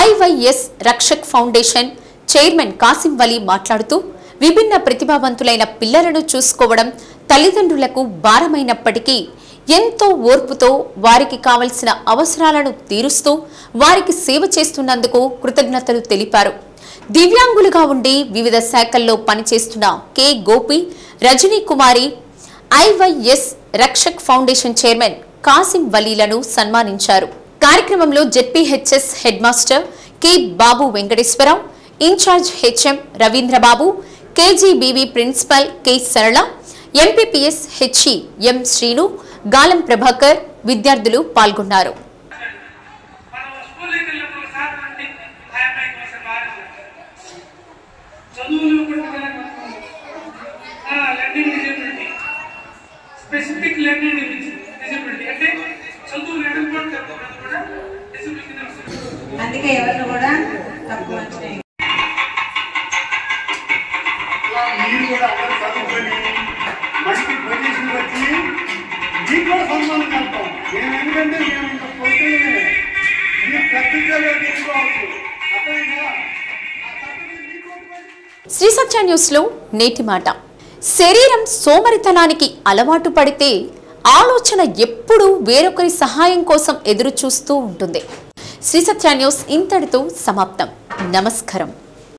IYS Rakshak foundation chairman Kasim Vali మాట్లాడుతూ విభిన్న ప్రతిభావంతులైన పిల్లలను చూసుకోవడం తల్లిదండ్రులకు భారమైనప్పటికీ ఎంతో ఓర్పుతో వారికి కావలసిన అవసరాలను తీరుస్తూ వారికి సేవ చేస్తున్నందుకు కృతజ్ఞతలు తెలిపారు. దివ్యాంగులుగా ఉండి వివిధ శాఖల్లో పనిచేస్తున్న K Gopi, Rajani Kumari IYS Rakshak foundation chairman Kasim వలీలను సన్మానించారు. కార్యక్రమంలో ZPHS head master K Babu Venkateswararao, incharge HM Ravindrababu, KGBV principal K Sarala, MPPS HE M Srinu, Galam Prabhakar విద్యార్థులు పాల్గొన్నారు. స్పెసిఫిక్ లెర్నింగ్ డిజబిలిటీ అంటే చదువు లేకపోవడం కూడా డిజబిలిటీ. అందుకే ఎవరిని కూడా తక్కువ అంచనా మీరు కూడా అందరూ చదువుకొని మంచి పొజిషన్ వచ్చి మీకు కూడా సన్మానం చేస్తాం. మేము ఎందుకంటే మేము ఇంకా పొద్దున్నే మీరు ప్రతిజ్ఞలో తీసుకోవచ్చు. శ్రీ సత్య న్యూస్ లో నేటి మాట. శరీరం సోమరితనానికి అలవాటు పడితే ఆలోచన ఎప్పుడూ వేరొకరి సహాయం కోసం ఎదురు చూస్తూ ఉంటుంది. శ్రీ సత్య న్యూస్ ఇంతటితో సమాప్తం. నమస్కారం.